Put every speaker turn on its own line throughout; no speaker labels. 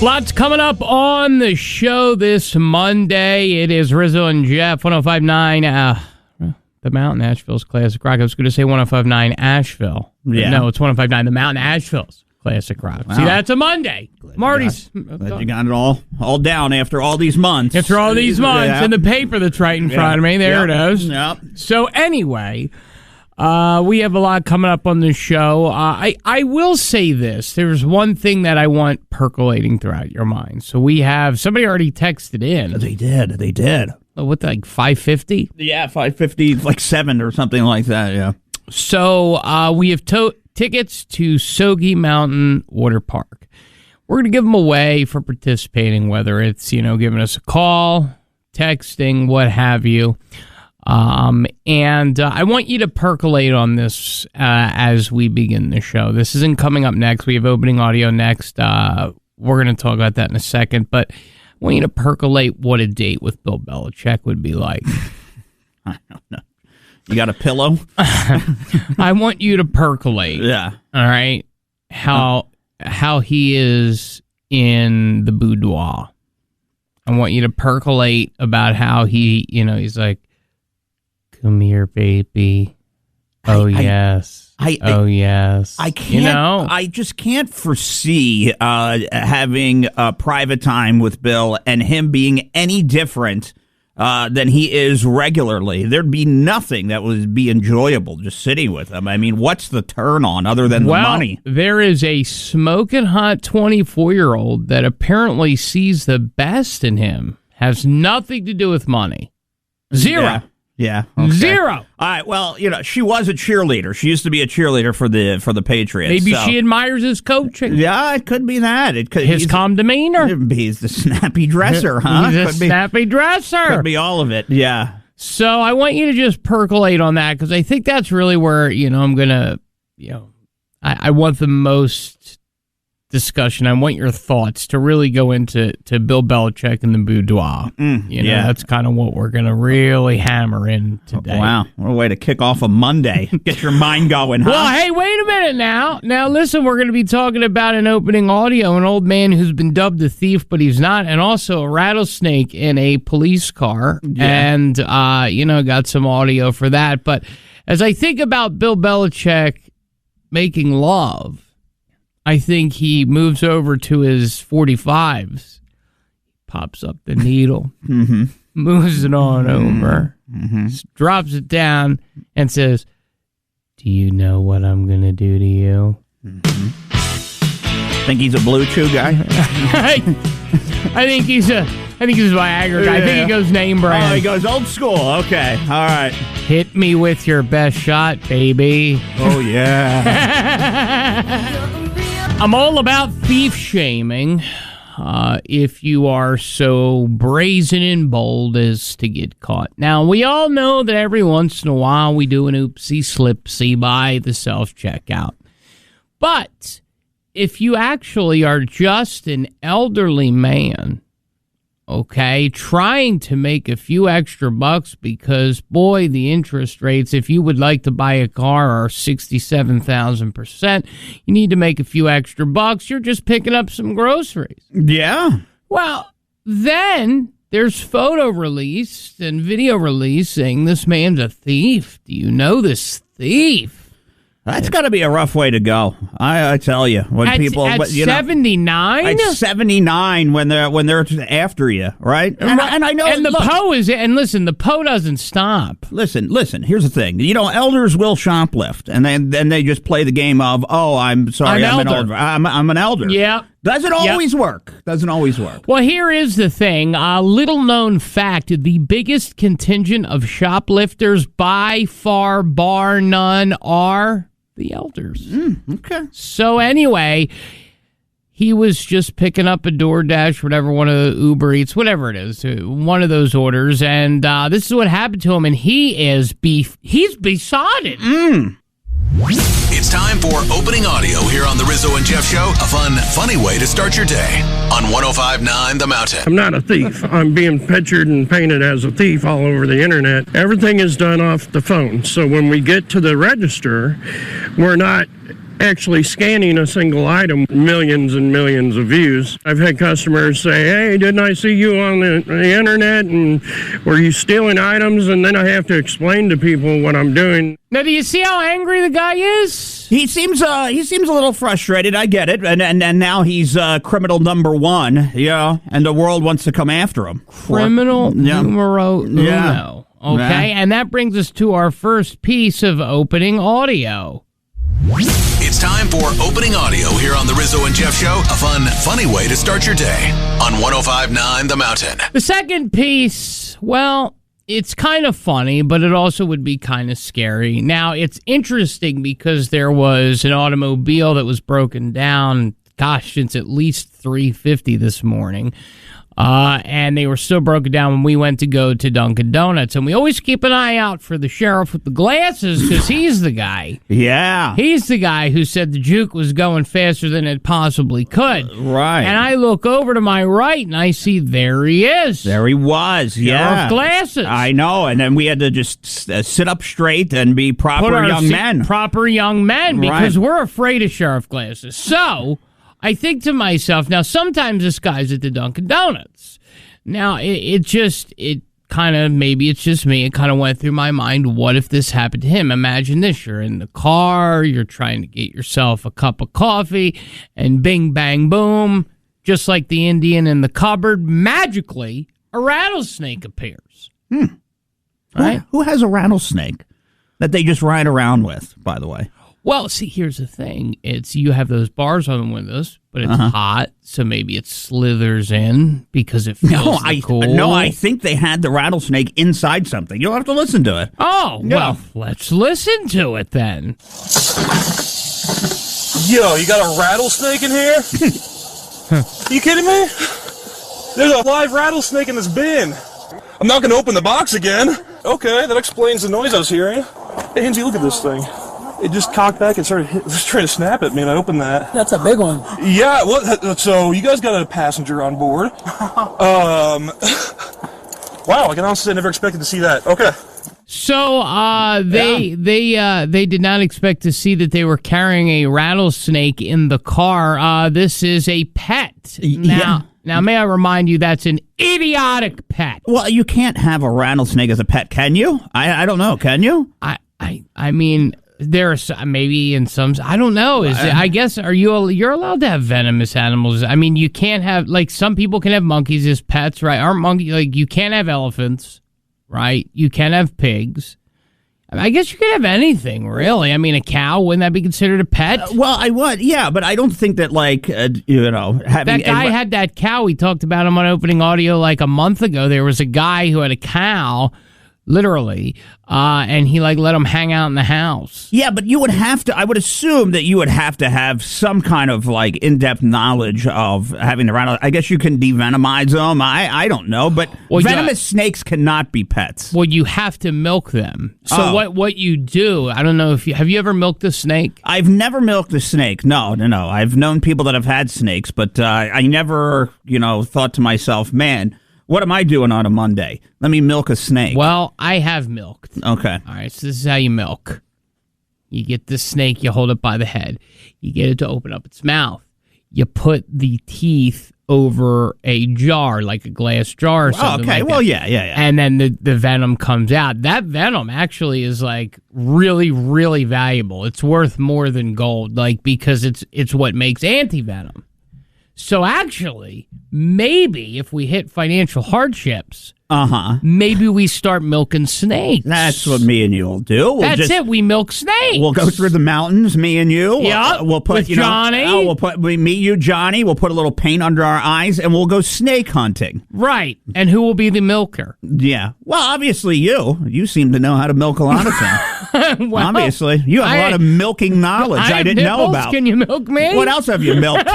Lots coming up on the show this Monday. It is Rizzo and Jeff, 105.9, the Mountain Asheville's Classic Rock. I was going to say 105.9 Asheville.
Yeah.
No, it's 105.9 the Mountain Asheville's Classic Rock. Wow. See, that's a Monday. Marty's.
Glad you got it all down after all these months.
After all these months.
Yeah.
In the paper that's right in front of me. There it is.
Yep.
So anyway, we have a lot coming up on the show. I will say this. There's one thing that I want percolating throughout your mind. So we have, somebody already texted in.
They did.
What, like 550?
Yeah, 550, like 7 or something like that, yeah.
So we have tickets to Sogi Mountain Water Park. We're going to give them away for participating, whether it's, giving us a call, texting, what have you. And I want you to percolate on this as we begin the show. This isn't coming up next. We have opening audio next. We're going to talk about that in a second. But I want you to percolate what a date with Bill Belichick would be like.
I don't know. You got a pillow?
I want you to percolate.
Yeah.
All right. How he is in the boudoir. I want you to percolate about how he, he's like, come here, baby. Yes. Yes.
I can't. I just can't foresee having a private time with Bill and him being any different than he is regularly. There'd be nothing that would be enjoyable just sitting with him. I mean, what's the turn on other than the money? There
is a smoking hot 24-year-old that apparently sees the best in him. Has nothing to do with money. Zero.
Yeah. Okay.
Zero.
All right. Well, she was a cheerleader. She used to be a cheerleader for the Patriots.
Maybe she admires his coaching.
Yeah, it could be that. It could
his calm demeanor.
He's the snappy dresser, huh?
He's snappy dresser.
Could be all of it. Yeah.
So I want you to just percolate on that because I think that's really where I'm gonna I want the most discussion. I want your thoughts to really go into Bill Belichick and the boudoir. That's kind of what we're going to really hammer in today.
Wow. What a way to kick off a Monday. Get your mind going, huh?
Well, hey, wait a minute now. Now, listen, we're going to be talking about an opening audio, an old man who's been dubbed a thief, but he's not, and also a rattlesnake in a police car. Yeah. And, got some audio for that. But as I think about Bill Belichick making love, I think he moves over to his 45s, pops up the needle, moves it on over, drops it down, and says, "Do you know what I'm going to do to you?"
Think he's a Blue Chew guy?
I think he's a Viagra guy. I think he goes name brand.
Oh, he goes old school. Okay. All right.
Hit me with your best shot, baby.
Oh, yeah.
I'm all about thief shaming. If you are so brazen and bold as to get caught. Now, we all know that every once in a while we do an oopsie slipsy by the self-checkout. But if you actually are just an elderly man, okay, trying to make a few extra bucks because, boy, the interest rates, if you would like to buy a car, are 67,000%. You need to make a few extra bucks. You're just picking up some groceries.
Yeah.
Well, then there's photo release and video release saying this man's a thief. Do you know this thief?
That's got to be a rough way to go. I tell you, when
at 79,
at 79 when they're after you, right? And I know,
and the PO is, and listen, the PO doesn't stop.
Listen. Here's the thing. Elders will shoplift, and then they just play the game of, oh, I'm sorry, I'm an elder. I'm an elder.
Yeah.
Doesn't always work.
Well, here is the thing. A little known fact, the biggest contingent of shoplifters by far, bar none, are the elders.
Okay.
So anyway, he was just picking up a DoorDash, whatever, one of the Uber Eats, whatever it is, one of those orders, and this is what happened to him, and he's besotted.
It's time for opening audio here on the Rizzo and Jeff Show. A fun, funny way to start your day on 105.9 The Mountain.
I'm not a thief. I'm being pictured and painted as a thief all over the internet. Everything is done off the phone. So when we get to the register, we're not actually scanning a single item, millions and millions of views. I've had customers say, hey, didn't I see you on the internet, and were you stealing items? And then I have to explain to people what I'm doing.
Now, do you see how angry the guy is?
He seems a little frustrated. I get it, and now he's criminal number one. Yeah, and the world wants to come after him.
Criminal numero uno.
Yeah.
Okay, and that brings us to our first piece of opening audio.
It's time for opening audio here on the Rizzo and Jeff Show. A fun, funny way to start your day on 105.9 The Mountain.
The second piece, well, it's kind of funny, but it also would be kind of scary. Now, it's interesting because there was an automobile that was broken down, since at least 3:50 this morning. And they were still broken down when we went to go to Dunkin' Donuts. And we always keep an eye out for the sheriff with the glasses because he's the guy.
Yeah.
He's the guy who said the juke was going faster than it possibly could.
Right.
And I look over to my right and I see there he is.
There he was,
Sheriff glasses.
I know, and then we had to just sit up straight and be proper young men.
Proper young men, because we're afraid of sheriff glasses. So I think to myself, now sometimes this guy's at the Dunkin' Donuts. Now it kind of, maybe it's just me, it kind of went through my mind, what if this happened to him? Imagine this, you're in the car, you're trying to get yourself a cup of coffee, and bing, bang, boom, just like the Indian in the cupboard, magically a rattlesnake appears. Right?
Who has a rattlesnake that they just ride around with, by the way?
Well, see, here's the thing. You have those bars on the windows, but it's hot, so maybe it slithers in because it feels cool.
No, I think they had the rattlesnake inside something. You'll have to listen to it.
Oh, well, let's listen to it then.
Yo, you got a rattlesnake in here? Are you kidding me? There's a live rattlesnake in this bin. I'm not going to open the box again. Okay, that explains the noise I was hearing. Hey, Hinsey, look at this thing. It just cocked back and started trying to snap at me, and I opened that.
That's a big one.
Yeah, well, so you guys got a passenger on board. Wow, I can honestly say I never expected to see that. Okay.
So they did not expect to see that they were carrying a rattlesnake in the car. This is a pet. Now, may I remind you, that's an idiotic pet.
Well, you can't have a rattlesnake as a pet, can you? I don't know. Can you?
I mean, there's maybe in some, I don't know. I guess you're allowed to have venomous animals. I mean, you can't have, like, some people can have monkeys as pets, right? Aren't monkeys, like, you can't have elephants, right? You can't have pigs. I guess you could have anything, really. I mean, a cow, wouldn't that be considered a pet?
Well, I would, yeah, but I don't think that, like, having
that guy had that cow. We talked about him on opening audio like a month ago. There was a guy who had a cow, literally, and he let him hang out in the house.
Yeah, but you would have to, I would assume that you would have to have some kind of, like, in-depth knowledge of having the rattlesnake. I guess you can devenomize them. I don't know, but venomous snakes cannot be pets.
Well, you have to milk them. So what you do, I don't know if have you ever milked a snake?
I've never milked a snake. No. I've known people that have had snakes, but I never, thought to myself, man, what am I doing on a Monday? Let me milk a snake.
Well, I have milked.
Okay.
All right, so this is how you milk. You get the snake, you hold it by the head. You get it to open up its mouth. You put the teeth over a jar, like a glass jar or something like
well,
that.
yeah.
And then the venom comes out. That venom actually is, like, really, really valuable. It's worth more than gold, like, because it's what makes anti-venom. So actually, maybe if we hit financial hardships, maybe we start milking snakes.
That's what me and you will do.
That's it. We milk snakes.
We'll go through the mountains, me and you.
Yeah.
We'll put
Johnny.
We'll put me, you, Johnny. We'll put a little paint under our eyes, and we'll go snake hunting.
Right. And who will be the milker?
Yeah. Well, obviously you. You seem to know how to milk a lot of things.
Well,
obviously, you have a lot of milking knowledge I didn't know about.
Can you milk me?
What else have you milked?
No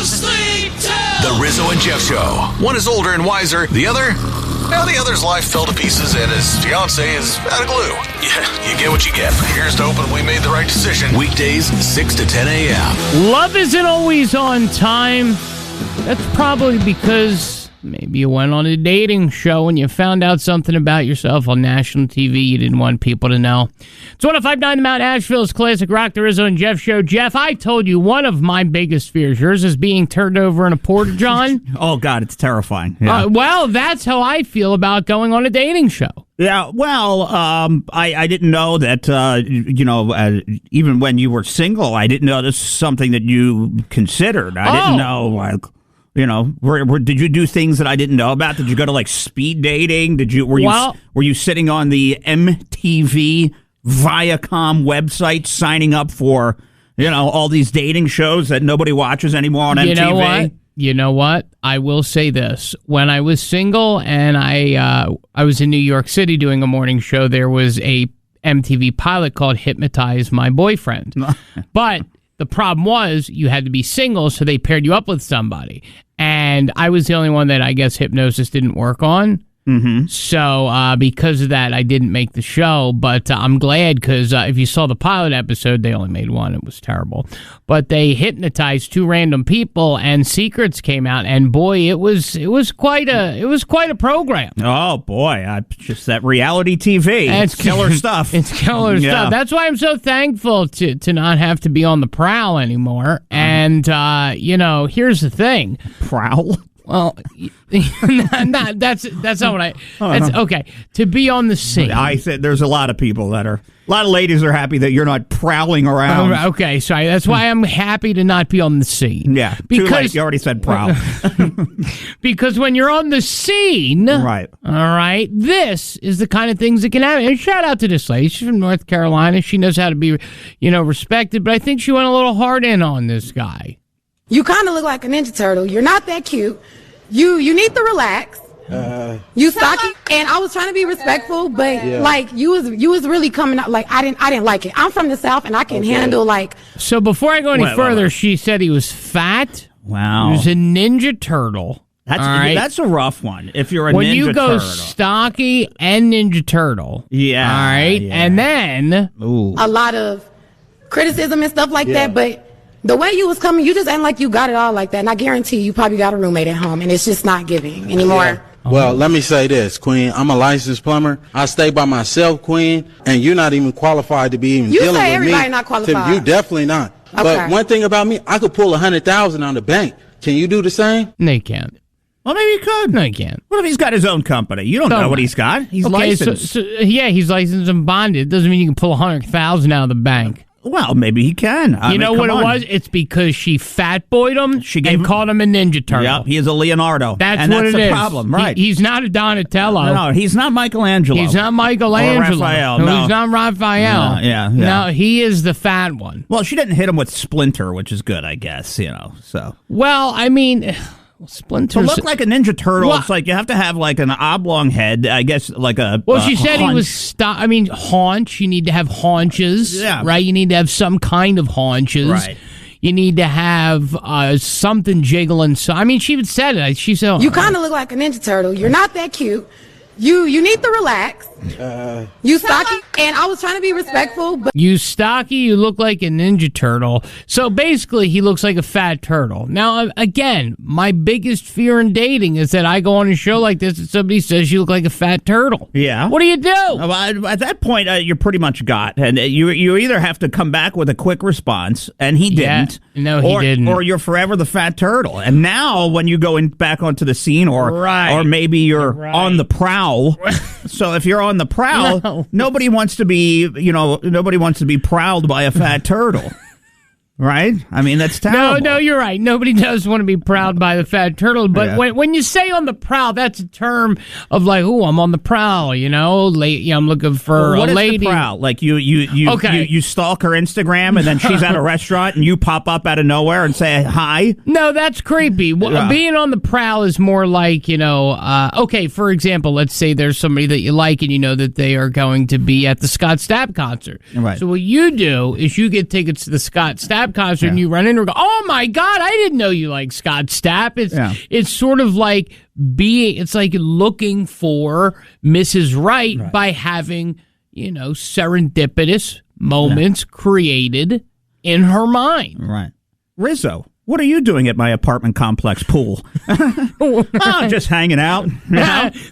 sleep till the Rizzo and Jeff Show. One is older and wiser. The other's life fell to pieces and his fiance is out of glue. Yeah, you get what you get. Here's to hoping we made the right decision. Weekdays, 6 to 10 a.m.
Love isn't always on time. That's probably because Maybe you went on a dating show and you found out something about yourself on national TV you didn't want people to know. It's 105.9 The Mount Asheville's Classic Rock, the Rizzo and Jeff Show. Jeff, I told you one of my biggest fears, yours is being turned over in a porta-john.
Oh, God, it's terrifying. Yeah.
Well, that's how I feel about going on a dating show.
Yeah, well, I didn't know that, even when you were single, I didn't know this was something that you considered. I didn't know, like... did you do things that I didn't know about? Did you go to like speed dating? Were you sitting on the MTV Viacom website signing up for all these dating shows that nobody watches anymore on MTV?
You know what? I will say this: when I was single and I was in New York City doing a morning show, there was a MTV pilot called "Hypnotize My Boyfriend," but the problem was you had to be single, so they paired you up with somebody. And I was the only one that I guess hypnosis didn't work on. Mm-hmm. So because of that, I didn't make the show. But I'm glad because if you saw the pilot episode, they only made one. It was terrible. But they hypnotized two random people, and secrets came out. And boy, it was quite a program.
Oh boy, just that reality TV. It's killer stuff.
It's killer stuff. That's why I'm so thankful to not have to be on the prowl anymore. And here's the thing.
Prowl.
Well, that's not what I. That's okay. To be on the scene,
I said there's a lot of people a lot of ladies are happy that you're not prowling around.
Okay, sorry. That's why I'm happy to not be on the scene.
Yeah, because too late. You already said prowl.
Because when you're on the scene,
right?
All right, this is the kind of things that can happen. And shout out to this lady. She's from North Carolina. She knows how to be, respected. But I think she went a little hard in on this guy.
You kind of look like a Ninja Turtle. You're not that cute. You need to relax. You stocky, and I was trying to be respectful, but you was really coming out like I didn't like it. I'm from the South, and I can handle like.
So before I go any further, she said he was fat.
Wow,
he was a Ninja Turtle.
That's a rough one. If you're a
when
Ninja
you go
Turtle.
Stocky and Ninja Turtle, all right, and then
a lot of criticism and stuff like that, but. The way you was coming, you just ain't like you got it all like that. And I guarantee you probably got a roommate at home, and it's just not giving anymore.
Yeah. Well, let me say this, Queen. I'm a licensed plumber. I stay by myself, Queen, and you're not even qualified to be even dealing with me.
You say everybody not qualified.
You definitely not. Okay. But one thing about me, I could pull $100,000 on the bank. Can you do the same?
No, you can't.
Well, maybe you could.
No, you can't.
What if he's got his own company? You don't know what he's got. He's licensed.
He's licensed and bonded. It doesn't mean you can pull $100,000 out of the bank.
Well, maybe he can.
You know what it was? It's because she fat-boyed him called him a Ninja Turtle.
Yep, he is a Leonardo.
That's what it is.
That's the problem, right?
He's not a Donatello.
No, he's not Michelangelo.
He's not Michelangelo.
Or Raphael.
No, he's not Raphael.
Yeah.
No, he is the fat one.
Well, she didn't hit him with Splinter, which is good, I guess, so.
Well, I mean... Splinter.
To look like a Ninja Turtle, it's like you have to have like an oblong head. I guess like a.
Well, she said he was. Haunch. You need to have haunches.
Yeah.
Right. You need to have some kind of haunches.
Right.
You need to have something jiggling. So I mean, she even said it. She said,
"You kind of look like a Ninja Turtle. You're not that cute. You need to relax. You stocky, and I was trying to be respectful, but
you stocky. You look like a Ninja Turtle. So basically, he looks like a fat turtle. Now, again, my biggest fear in dating is that I go on a show like this and somebody says you look like a fat turtle.
Yeah.
What do you do?
Well, at that point, you're pretty much got, and you either have to come back with a quick response, and he didn't.
No, he didn't.
Or you're forever the fat turtle. And now, when you go back onto the scene, or maybe you're on the prowl. So if you're on the prowl, nobody wants to be prowled by a fat turtle. Right? I mean, that's terrible.
No, you're right. Nobody does want to be prowled by the fat turtle. But when you say on the prowl, that's a term of like, oh, I'm on the prowl, I'm looking for a lady.
What is the prowl? Like you stalk her Instagram and then she's at a restaurant and you pop up out of nowhere and say hi?
No, that's creepy. Being on the prowl is more like, okay, for example, let's say there's somebody that you like and you know that they are going to be at the Scott Stapp concert.
Right.
So what you do is you get tickets to the Scott Stapp concert and you run in and go, oh my God, I didn't know you like Scott Stapp. It's sort of like it's like looking for Mrs. Right by having, serendipitous moments created in her mind.
Right. Rizzo, What are you doing at my apartment complex pool? Oh, just hanging out.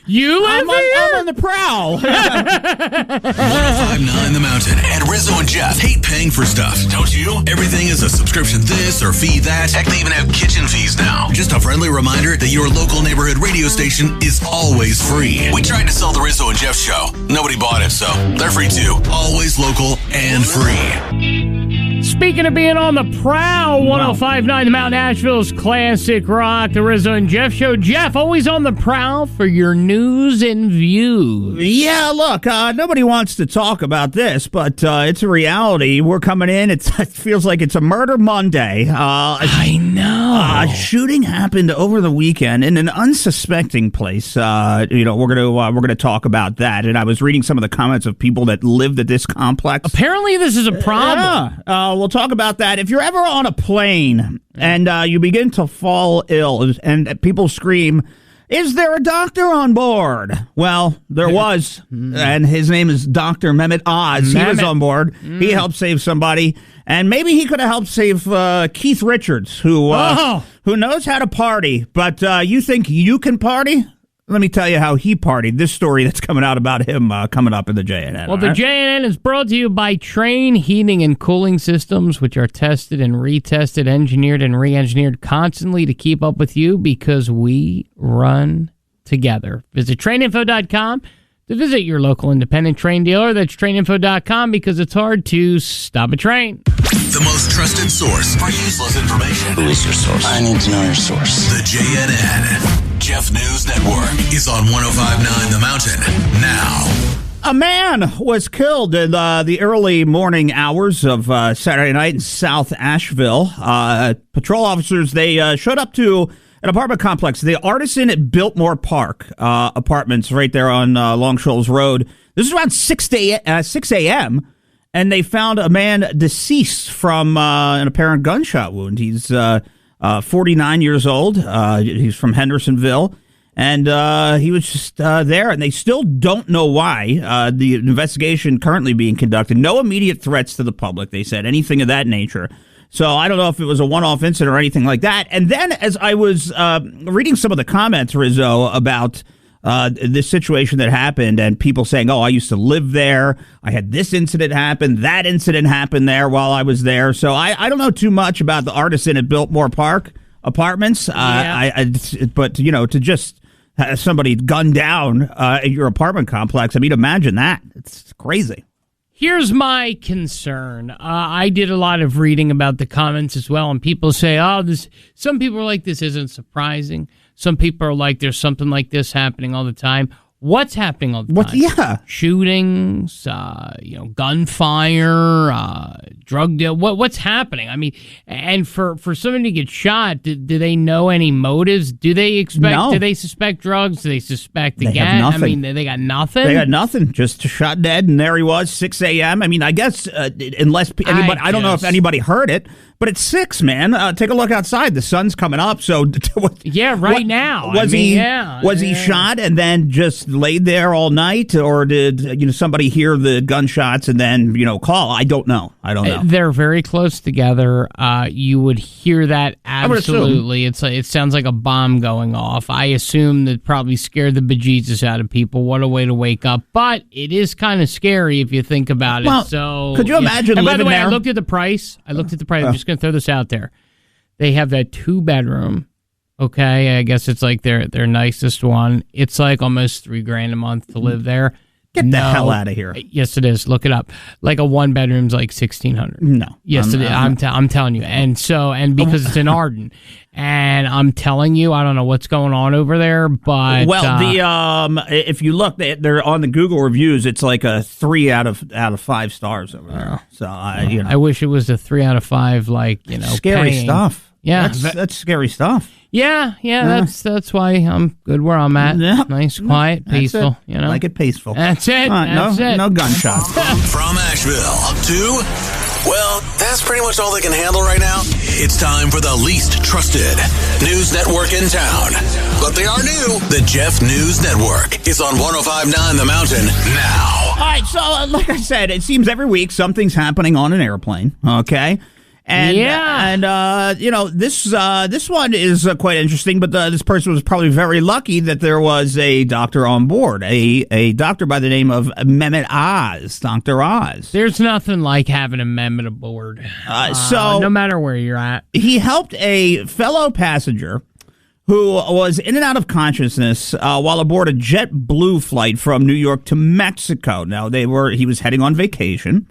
You live here?
I'm on the prowl.
1059 The Mountain and Rizzo and Jeff hate paying for stuff, don't you? Everything is a subscription this or fee that. Heck, they even have kitchen fees now. Just a friendly reminder that your local neighborhood radio station is always free. We tried to sell the Rizzo and Jeff show. Nobody bought it, so they're free too. Always local and free.
Speaking of being on the prowl, 1059 The Mountain, Asheville's classic rock, the Rizzo and Jeff show. Jeff, always on the prowl for your news and views.
Yeah, look, nobody wants to talk about this, but it's a reality. We're coming in. It feels like it's a murder Monday.
I know.
A shooting happened over the weekend in an unsuspecting place. We're gonna talk about that. And I was reading some of the comments of people that lived at this complex.
Apparently, this is a problem.
Yeah. We'll talk about that. If you're ever on a plane and you begin to fall ill and people scream, "Is there a doctor on board?" Well, there was, and his name is Dr. Mehmet Oz. He was on board. He helped save somebody, and maybe he could have helped save Keith Richards, who knows how to party. But you think you can party? Let me tell you how he partied. This story that's coming out about him coming up in the JNN.
Well, the JNN is brought to you by Train Heating and Cooling Systems, which are tested and retested, engineered and re-engineered constantly to keep up with you because we run together. Visit traininfo.com to visit your local independent train dealer. That's traininfo.com because it's hard to stop a train.
The most trusted source for useless information.
Who is your source? I need to know your source.
The JNN. Jeff News Network is on 1059 The Mountain now.
A man was killed in the early morning hours of Saturday night in South Asheville. Patrol officers, they showed up to an apartment complex, the Artisan at Biltmore Park apartments right there on Long Shoals Road. This is around 6 a.m., and they found a man deceased from an apparent gunshot wound. He's 49 years old. He's from Hendersonville, and he was just there, and they still don't know why. The investigation currently being conducted. No immediate threats to the public, they said, anything of that nature. So I don't know if it was a one-off incident or anything like that. And then as I was reading some of the comments, Rizzo, about this situation that happened and people saying, "Oh, I used to live there. I had this incident happen. That incident happened there while I was there." So I don't know too much about the Artisan at Biltmore Park apartments. But, to just have somebody gunned down at your apartment complex, I mean, imagine that. It's crazy.
Here's my concern. I did a lot of reading about the comments as well, and people say, some people are like, this isn't surprising. Some people are like, there's something like this happening all the time. What's happening all the time?
Yeah.
Shootings, gunfire, drug deal. What's happening? I mean, and for somebody to get shot, do they know any motives? Do they expect?
No.
Do they suspect drugs? Do they suspect the
They
gas?
have nothing.
I mean, they got nothing.
They got nothing. Just shot dead, and there he was, 6 a.m. I mean, I guess unless anybody, I don't know if anybody heard it, but it's 6, man. Take a look outside. The sun's coming up. So
now.
Was he shot and then just laid there all night, or did somebody hear the gunshots and then call? I don't know.
They're very close together. You would hear that absolutely. It sounds like a bomb going off. I assume that probably scared the bejesus out of people. What a way to wake up! But it is kind of scary if you think about it. So
could you imagine
and
living
by the way,
there?
I looked at the price. I'm just going to throw this out there. They have that 2-bedroom. Okay, I guess it's like their nicest one. It's like almost $3,000 a month to live there.
Get the hell out of here.
Yes, it is. Look it up. Like a 1-bedroom's like $1,600.
No.
Yes, it is. I'm telling you. And because it's in Arden, and I'm telling you, I don't know what's going on over there, but
if you look, they're on the Google reviews. It's like a 3 out of 5 stars over there. So
I wish it was a 3 out of 5. Like
scary
paying.
stuff.
Yeah,
that's scary stuff.
Yeah. That's why I'm good where I'm at.
Yeah.
Nice, quiet, peaceful.
Like it peaceful.
That's it. That's it.
No gunshots.
From Asheville to, well, that's pretty much all they can handle right now. It's time for the least trusted news network in town. But they are new. The Jeff News Network is on 1059 The Mountain now.
All right, so like I said, it seems every week something's happening on an airplane, okay? And, this one is quite interesting, but this person was probably very lucky that there was a doctor on board, a doctor by the name of Mehmet Oz, Dr. Oz.
There's nothing like having a Mehmet aboard.
So
no matter where you're at.
He helped a fellow passenger who was in and out of consciousness while aboard a JetBlue flight from New York to Mexico. Now, he was heading on vacation.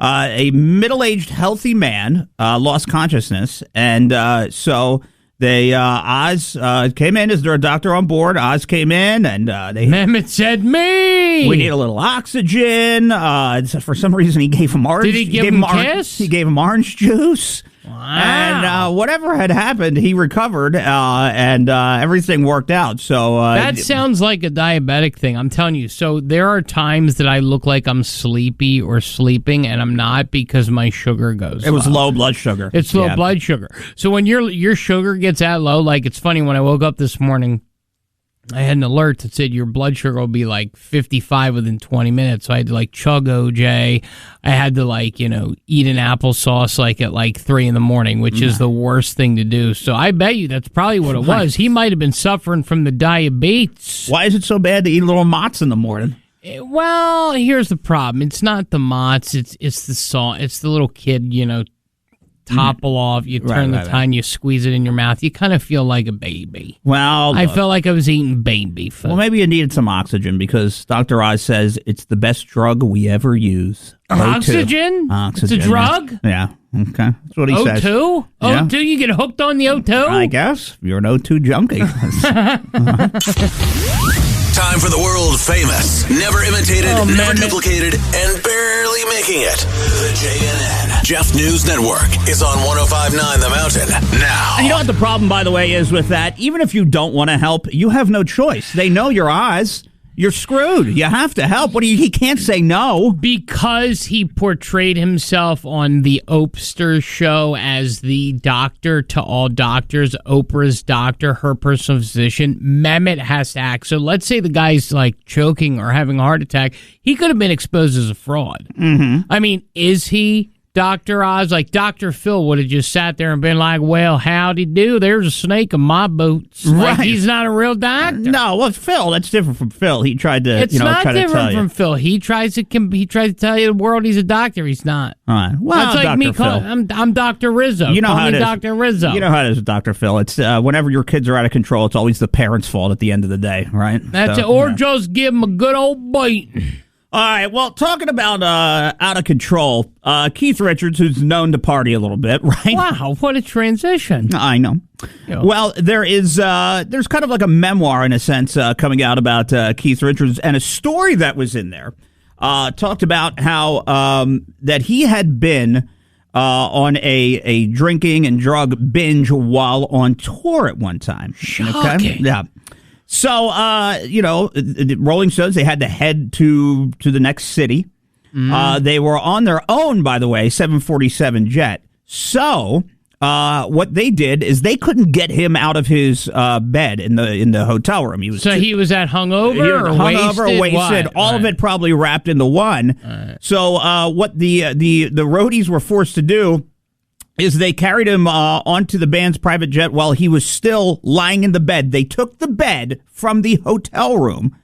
A middle-aged, healthy man lost consciousness, and so Oz came in. Is there a doctor on board? Oz came in, and
Mehmet said, "Me,
we need a little oxygen." For some reason, he gave him orange.
Did he give him a kiss?
He gave him orange juice.
Wow.
And whatever had happened, he recovered, and everything worked out. So
that sounds like a diabetic thing. I'm telling you. So there are times that I look like I'm sleepy or sleeping, and I'm not because my sugar goes
It was
low.
low blood sugar.
It's low blood sugar. So when your sugar gets that low, like it's funny, when I woke up this morning, I had an alert that said your blood sugar will be like 55 within 20 minutes. So I had to chug OJ. I had to eat an applesauce at 3 in the morning, which is the worst thing to do. So I bet you that's probably what it was. He might have been suffering from the diabetes.
Why is it so bad to eat little Mott's in the morning?
Well, here's the problem. It's not the Mott's. It's the salt. It's the little kid, topple off, you turn the tine, you squeeze it in your mouth. You kind of feel like a baby.
Well,
I felt like I was eating baby food.
Well, maybe you needed some oxygen because Dr. Oz says it's the best drug we ever use.
Oxygen?
Oxygen.
It's a drug?
Yeah. Okay. That's what he says.
O2?
Yeah.
O2? You get hooked on the O2?
I guess. You're an O2 junkie.
Time for the world famous, never imitated, never duplicated, and barely making it. The JNN Jeff News Network is on 105.9 The Mountain now.
You know what the problem, by the way, is with that? Even if you don't want to help, you have no choice. They know your eyes. You're screwed. You have to help. He can't say no.
Because he portrayed himself on the Opster show as the doctor to all doctors, Oprah's doctor, her personal physician. Mehmet has to act. So let's say the guy's choking or having a heart attack. He could have been exposed as a fraud.
Mm-hmm.
I mean, is he Dr. Oz? Dr. Phil would have just sat there and been like, well, howdy do, there's a snake in my boots.
Right.
He's not a real doctor.
No, well, Phil, that's different from Phil. He tried to,
it's not
try
different
to tell
from
you.
Phil. He tries to tell you the world he's a doctor. He's not.
All right. Well,
that's like
Dr.
me
Phil.
I'm Dr. Rizzo.
You know
Call
how
me
it is.
Dr. Rizzo.
You know how it is with Dr. Phil. It's whenever your kids are out of control, it's always the parents' fault at the end of the day, right?
That's it. Or just give them a good old bite.
All right, well, talking about out of control, Keith Richards, who's known to party a little bit, right?
Wow, what a transition.
I know. Yeah. Well, there's kind of like a memoir, in a sense, coming out about Keith Richards, and a story that was in there talked about how that he had been on a drinking and drug binge while on tour at one time.
Shocking.
Okay? Yeah. So, Rolling Stones, they had to head to the next city. They were on their own, by the way, 747 jet. So, what they did is they couldn't get him out of his bed in the hotel room. He was
at hungover,
wasted.
What?
All of it probably wrapped into one.
Right.
So, what the roadies were forced to do is they carried him onto the band's private jet while he was still lying in the bed. They took the bed from the hotel room,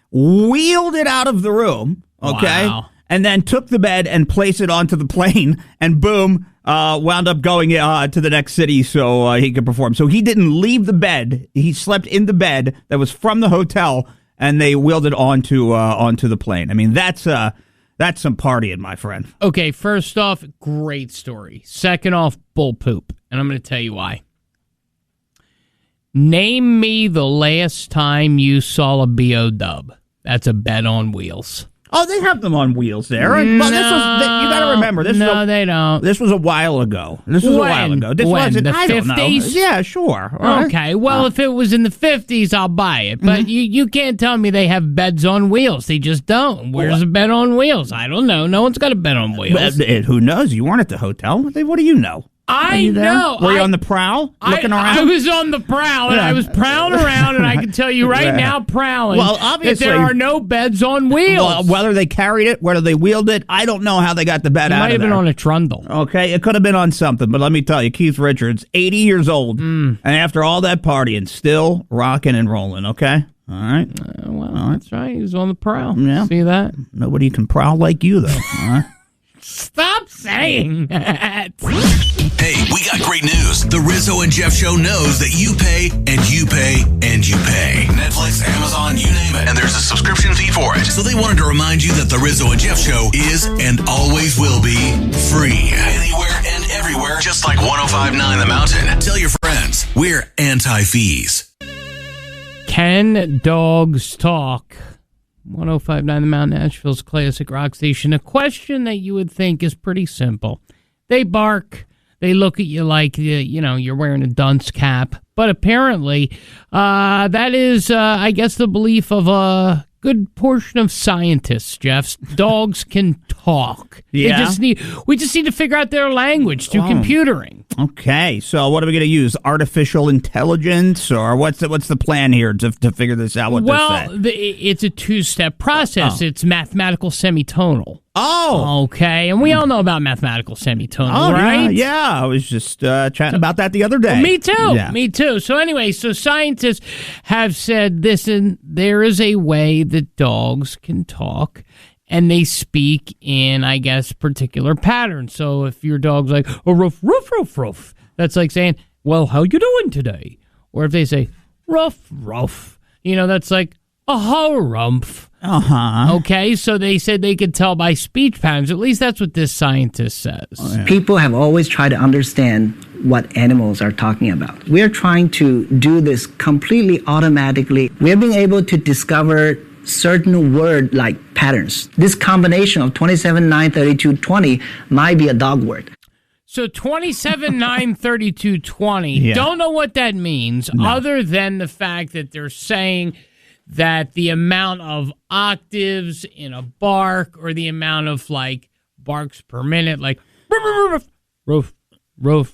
wheeled it out of the room, okay,
wow.
And then took the bed and placed it onto the plane, and boom, wound up going to the next city so he could perform. So he didn't leave the bed. He slept in the bed that was from the hotel, and they wheeled it onto the plane. I mean, that's some partying, my friend.
Okay, first off, great story. Second off, bull poop. And I'm going to tell you why. Name me the last time you saw a B.O. dub. That's a bet on wheels.
Oh, they have them on wheels there. Well, you got to remember,
they don't.
This was a while ago. This wasn't,
the
I don't know.
50s?
Yeah, sure.
Okay, well, if it was in the 50s, I'll buy it. But you can't tell me they have beds on wheels. They just don't. Where's a bed on wheels? I don't know. No one's got a bed on wheels.
Who knows? You weren't at the hotel. What do you know?
I know.
Were you on the prowl, looking around?
I was on the prowl, and I was prowling around, and I can tell you right now, prowling,
well, obviously,
that there are no beds on wheels.
Well, whether they carried it, whether they wheeled it, I don't know how they got the bed out of there.
It might have been on a trundle.
Okay, it could have been on something, but let me tell you, Keith Richards, 80 years old, and after all that partying, still rocking and rolling, okay? All right.
That's right. He was on the prowl.
Yeah.
See that?
Nobody can prowl like you, though. All right.
Stop saying that.
Hey, we got great news. The Rizzo and Jeff Show knows that you pay, and you pay, and you pay. Netflix, Amazon, you name it. And there's a subscription fee for it. So they wanted to remind you that the Rizzo and Jeff Show is and always will be free. Anywhere and everywhere, just like 105.9 The Mountain. Tell your friends, we're anti-fees.
Can dogs talk? 105.9 The Mountain, Nashville's classic rock station. A question that you would think is pretty simple. They bark. They look at you like, you're wearing a dunce cap. But apparently, that is, I guess, the belief of a good portion of scientists, Jeff. Dogs can talk.
Yeah.
We just need to figure out their language through computering.
Okay, so what are we going to use? Artificial intelligence, or what's the plan here to figure this out?
It's a two-step process. It's mathematical semitonal.
Oh,
okay, and we all know about mathematical semitonal, right?
Yeah, I was just chatting about that the other day.
Me too. Yeah. Me too. So anyway, scientists have said this, and there is a way that dogs can talk. And they speak in, I guess, particular patterns. So if your dog's like, oh, ruff, ruff, ruff, ruff, that's like saying, well, how you doing today? Or if they say, ruff, ruff, that's like, oh, rumph.
Uh-huh.
Okay, so they said they could tell by speech patterns. At least that's what this scientist says.
Oh, yeah.
People have always tried to understand what animals are talking about. We're trying to do this completely automatically. We're being able to discover certain word-like patterns. This combination of 27, 9, 32, 20 might be a dog word.
So 27, 9, 32, 20, don't know what that means other than the fact that they're saying that the amount of octaves in a bark or the amount of, barks per minute, like, roof, roof, roof.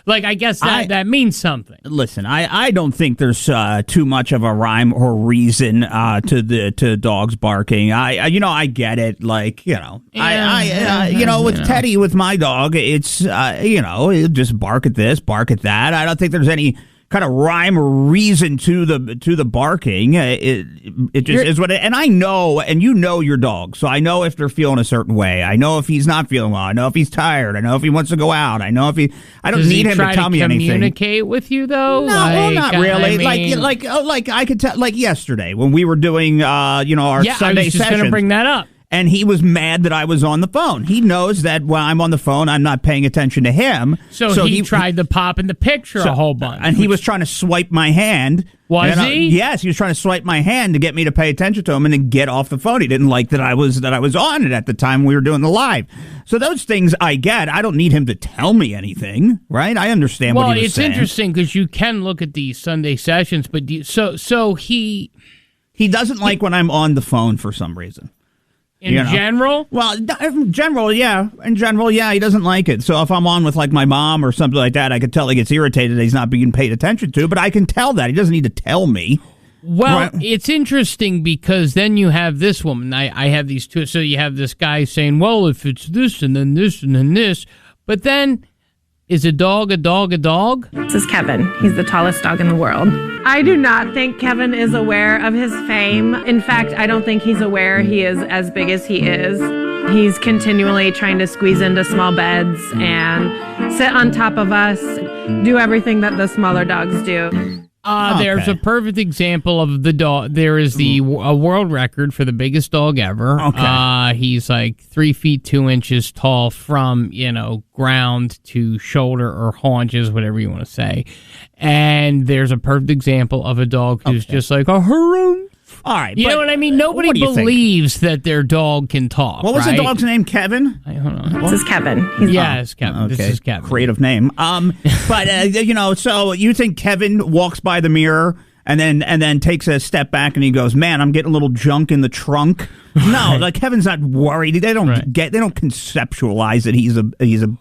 Like, I guess that means something.
Listen, I don't think there's too much of a rhyme or reason to dogs barking. I get it. Like, with Teddy, with my dog, it's he'll just bark at this, bark at that. I don't think there's any kind of rhyme or reason to the barking. It just is what it, and I know, and you know your dog, so I know if they're feeling a certain way. I know if he's not feeling well. I know if he's tired. I know if he wants to go out. I know if I don't need him to tell me anything.
Communicate with you though?
No, not really. I could tell. Like yesterday when we were doing our Sunday sessions.
I was just going to bring that up.
And he was mad that I was on the phone. He knows that when I'm on the phone, I'm not paying attention to him.
So he tried to pop in the picture a whole bunch.
And he was trying to swipe my hand.
Was he?
Yes, he was trying to swipe my hand to get me to pay attention to him and then get off the phone. He didn't like that I was on it at the time we were doing the live. So those things I get. I don't need him to tell me anything, right? I understand what he was saying.
Well, it's interesting because you can look at these Sunday sessions, but so he
doesn't like when I'm on the phone for some reason.
In general?
Well, in general, yeah. In general, yeah, he doesn't like it. So if I'm on with, my mom or something like that, I could tell he gets irritated that he's not being paid attention to, but I can tell that. He doesn't need to tell me.
Well,
right?
It's interesting because then you have this woman. I have these two. So you have this guy saying, well, if it's this and then this and then this, but then is a dog a dog a dog?
This is Kevin. He's the tallest dog in the world. I do not think Kevin is aware of his fame. In fact, I don't think he's aware he is as big as he is. He's continually trying to squeeze into small beds and sit on top of us, do everything that the smaller dogs do.
There's a perfect example of the dog. There is a world record for the biggest dog ever.
Okay.
He's 3 feet 2 inches tall from, ground to shoulder or haunches, whatever you want to say. And there's a perfect example of a dog who's just like a haroon.
All right.
You know what I mean? Nobody believes that their dog can talk.
What was the dog's name? Kevin?
I don't know.
This is Kevin.
It's Kevin.
Okay.
This is Kevin.
Creative name. But so you think Kevin walks by the mirror and then takes a step back and he goes, "Man, I'm getting a little junk in the trunk." No, Kevin's not worried. They don't conceptualize that he's a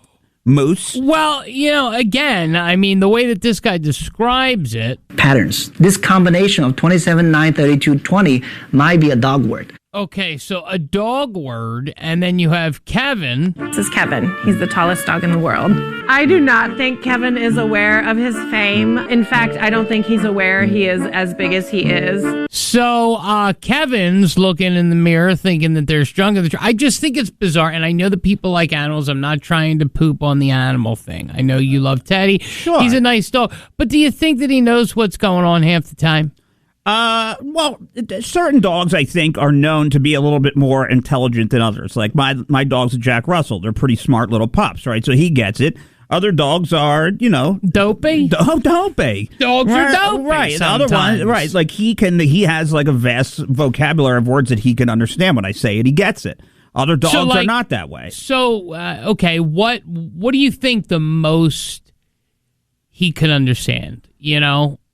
Moose?
Well, again, I mean, the way that this guy describes it.
Patterns. This combination of 27, 9, 32, 20 might be a dog word.
Okay, so a dog word, and then you have Kevin.
This is Kevin. He's the tallest dog in the world. I do not think Kevin is aware of his fame. In fact, I don't think he's aware he is as big as he is.
So Kevin's looking in the mirror thinking that they're stronger. I just think it's bizarre, and I know that people like animals. I'm not trying to poop on the animal thing. I know you love Teddy.
Sure.
He's a nice dog. But do you think that he knows what's going on half the time?
Well, certain dogs, I think, are known to be a little bit more intelligent than others. Like my dog's a Jack Russell. They're pretty smart little pups, right? So he gets it. Other dogs are,
dopey.
Dopey.
Dogs are dopey.
Right. The other one, right? Like he has like a vast vocabulary of words that he can understand. When I say it, he gets it. Other dogs are not that way.
So, okay, what do you think the most he could understand?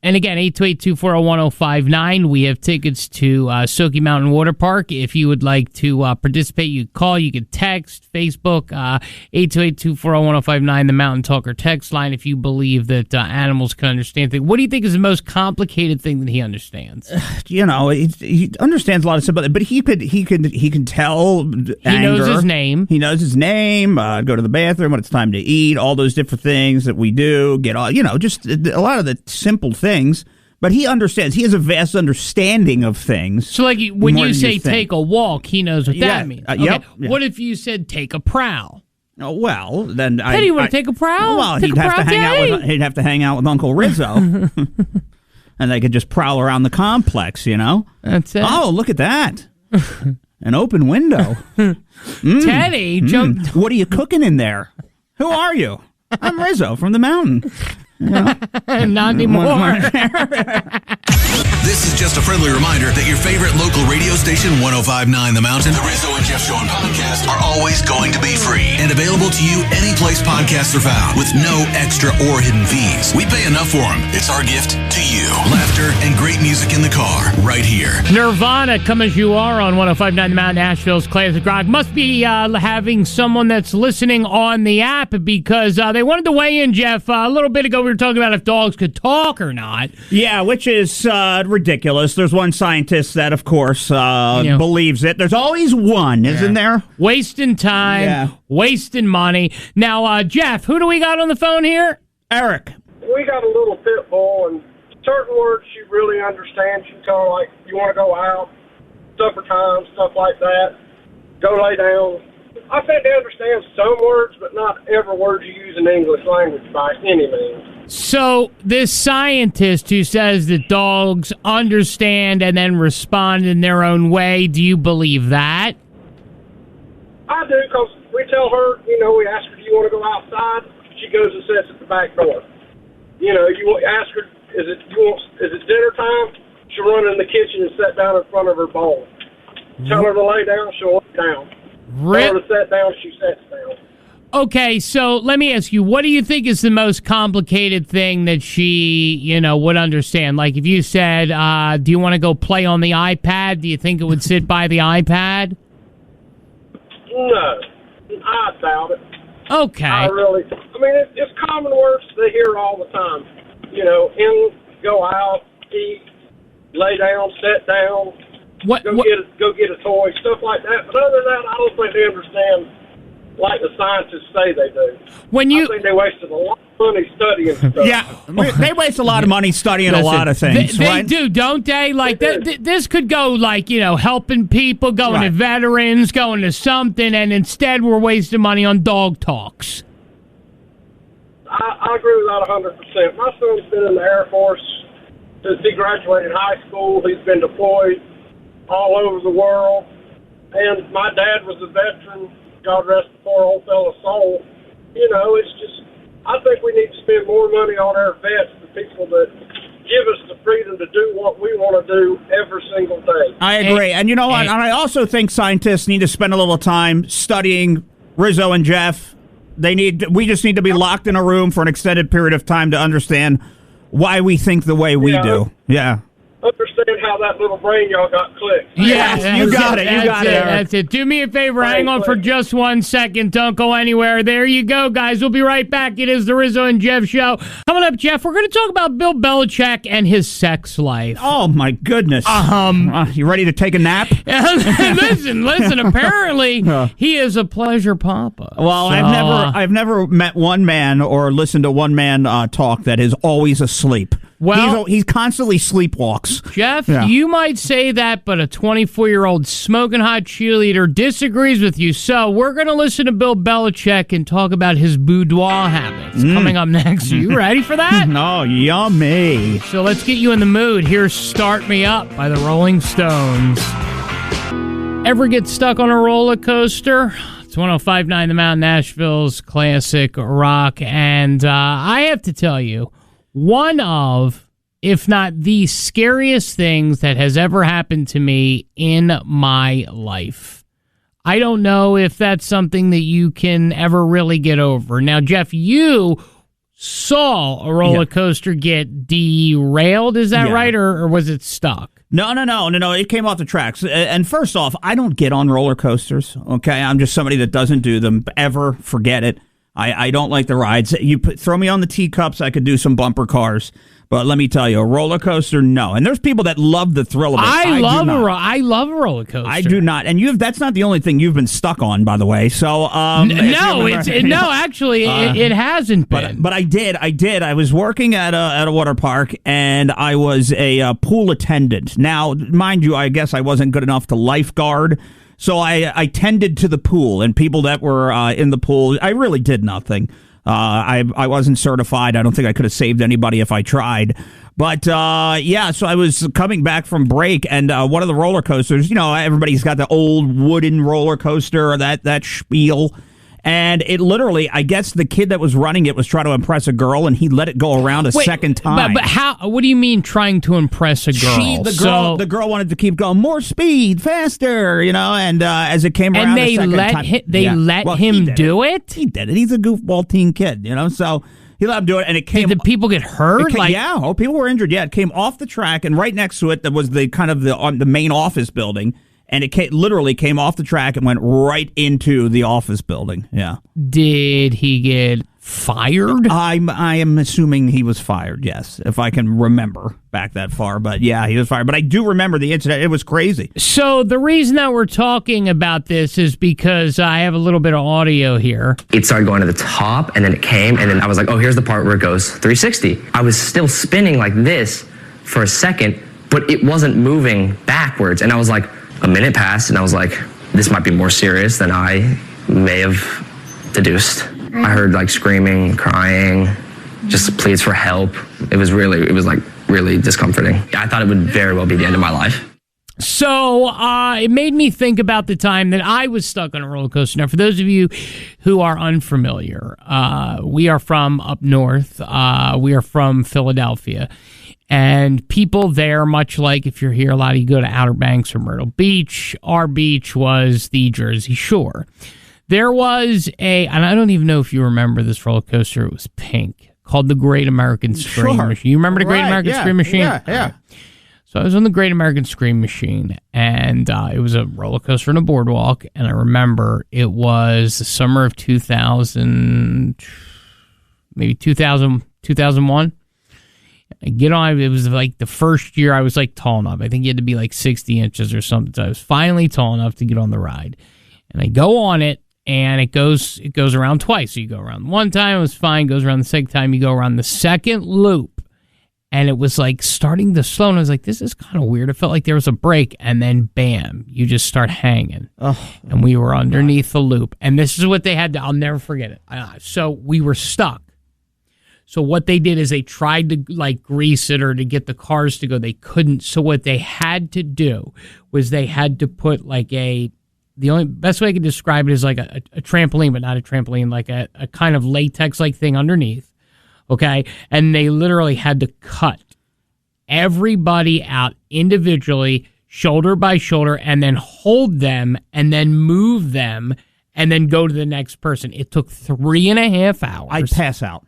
And again, 828-240-1059. We have tickets to Soaky Mountain Water Park. If you would like to participate, you can call, you can text, Facebook, 828-240-1059, the Mountain Talker text line, if you believe that animals can understand things. What do you think is the most complicated thing that he understands?
He understands a lot of stuff, but he can tell anger.
He knows his name.
He knows his name, go to the bathroom when it's time to eat, all those different things that we do, just a lot of the simple things. But he understands. He has a vast understanding of things.
So, like, when you say take a walk, he knows what that means. Okay.
Yep.
What if you said take a prowl?
Oh, well, then
Hey, you want to take a prowl?
Well,
he'd
have to hang out with Uncle Rizzo. And they could just prowl around the complex,
That's it.
Oh, look at that. An open window.
Teddy jumped.
What are you cooking in there? Who are you? I'm Rizzo from the mountain.
Not anymore.
This is just a friendly reminder that your favorite local radio station, 105.9 The Mountain, the Rizzo and Jeff Show and podcast are always going to be free and available to you any place podcasts are found with no extra or hidden fees. We pay enough for them. It's our gift to you. Laughter and great music in the car right here.
Nirvana, Come As You Are on 105.9 The Mountain, Nashville's Classic Rock. Must be having someone that's listening on the app because they wanted to weigh in, Jeff. A little bit ago we were talking about if dogs could talk or not.
Yeah, which is ridiculous. There's one scientist that, of course, believes it. There's always one, isn't there?
Wasting time, wasting money. Now, Jeff, who do we got on the phone here?
Eric.
We got a little pit bull, and certain words she really understands. She kind of like, you want to go out, supper time, stuff like that. Go lay down. I think they understand some words, but not every word you use in the English language by any means.
So this scientist who says that dogs understand and then respond in their own way, do you believe that?
I do, because we tell her, we ask her, do you want to go outside? She goes and sits at the back door. You ask her, is it dinner time? She'll run in the kitchen and sit down in front of her bowl. Tell her to lay down, she'll lay down. Tell her to sit down, she sits down.
Okay, so let me ask you, what do you think is the most complicated thing that she, would understand? Like if you said, do you want to go play on the iPad? Do you think it would sit by the iPad?
No, I doubt it.
Okay.
It's common words they hear all the time. Go out, eat, lay down, sit down, go get a toy, stuff like that. But other than that, I don't think they understand like the scientists say they do. I think they wasted a lot of money studying stuff.
Yeah, they waste a lot of money studying a lot of things.
They do, don't they? Like this could go like, helping people, going to veterans, going to something, and instead we're wasting money on dog talks.
I agree with that 100%. My son's been in the Air Force since he graduated high school. He's been deployed all over the world. And my dad was a veteran. God rest the poor old fella's soul. It's just, I think we need to spend more money on our vets, the people that give us the freedom to do what we want to do every single day.
I agree. And you know what? And I also think scientists need to spend a little time studying Rizzo and Jeff. We just need to be locked in a room for an extended period of time to understand why we think the way we do. Yeah.
Understand understand how that little brain y'all got clicked.
Yeah,
you got it.
That's it. Do me a favor. Hang on for just 1 second. Don't go anywhere. There you go, guys. We'll be right back. It is the Rizzo and Jeff Show. Coming up, Jeff, we're going to talk about Bill Belichick and his sex life.
Oh, my goodness. You ready to take a nap?
Listen. Apparently, he is a pleasure papa.
Well,
So,
I've never met one man or listened to one man talk that is always asleep.
Well,
he's constantly sleepwalks.
Jeff, you might say that, but a 24-year-old smoking hot cheerleader disagrees with you. So we're going to listen to Bill Belichick and talk about his boudoir habits. Coming up next. Are you ready for that?
No, yummy.
So let's get you in the mood. Here's Start Me Up by the Rolling Stones. Ever get stuck on a roller coaster? It's 105.9 The Mountain, Nashville's classic rock. And I have to tell you, one of, if not the scariest things that has ever happened to me in my life. I don't know if that's something that you can ever really get over. Now, Jeff, you saw a roller coaster get derailed, is that right? Or was it stuck?
No. It came off the tracks. And first off, I don't get on roller coasters, okay? I'm just somebody that doesn't do them ever. Forget it. I don't like the rides. Throw me on the teacups, I could do some bumper cars. But let me tell you, a roller coaster, no. And there's people that love the thrill of it.
I love a roller coaster.
I do not. And that's not the only thing you've been stuck on, by the way. So
it hasn't been.
But I did. I was working at a water park, and I was a pool attendant. Now, mind you, I guess I wasn't good enough to lifeguard. So I tended to the pool, and people that were in the pool, I really did nothing. I wasn't certified. I don't think I could have saved anybody if I tried. But, so I was coming back from break, and one of the roller coasters, everybody's got the old wooden roller coaster, that spiel. And it literally, I guess the kid that was running it was trying to impress a girl, and he let it go around a second time.
But how? What do you mean trying to impress a girl?
The girl wanted to keep going, more speed, faster, and as it came around the second time.
They let him do it?
He did it. He's a goofball teen kid, so he let him do it, and it came.
Did the people get hurt?
People were injured. Yeah, it came off the track, and right next to it, there was the main office building. And it literally came off the track and went right into the office building. Yeah.
Did he get fired?
I am assuming he was fired, yes, if I can remember back that far. But yeah, he was fired. But I do remember the incident. It was crazy.
So the reason that we're talking about this is because I have a little bit of audio here.
It started going to the top, and then it came, and then I was like, oh, here's the part where it goes 360. I was still spinning like this for a second, but it wasn't moving backwards. And I was like, a minute passed, and I was like, this might be more serious than I may have deduced. I heard screaming, crying, just pleas for help. It was really discomforting. I thought it would very well be the end of my life.
So it made me think about the time that I was stuck on a roller coaster. Now, for those of you who are unfamiliar, we are from up north. We are from Philadelphia. And people there, much like if you're here, a lot of you go to Outer Banks or Myrtle Beach. Our beach was the Jersey Shore. There was and I don't even know if you remember this roller coaster. It was pink, called the Great American Scream Machine. You remember the Great American Scream Machine?
Yeah.
So I was on the Great American Scream Machine, and it was a roller coaster and a boardwalk. And I remember it was the summer of 2000, maybe 2001. I get on, it was the first year I was tall enough. I think you had to be 60 inches or something. So I was finally tall enough to get on the ride. And I go on it, and it goes around twice. So you go around one time, it was fine. Goes around the second time, you go around the second loop. And it was starting to slow, and I was like, this is kind of weird. It felt like there was a break, and then bam, you just start hanging. And we were underneath the loop. And this is what they had to, I'll never forget it. So we were stuck. So what they did is they tried to grease it or to get the cars to go. They couldn't. So what they had to do was they had to put the only best way I could describe it is a trampoline, but not a trampoline, a kind of latex thing underneath. Okay. And they literally had to cut everybody out individually, shoulder by shoulder, and then hold them and then move them and then go to the next person. It took 3.5 hours.
I'd pass out.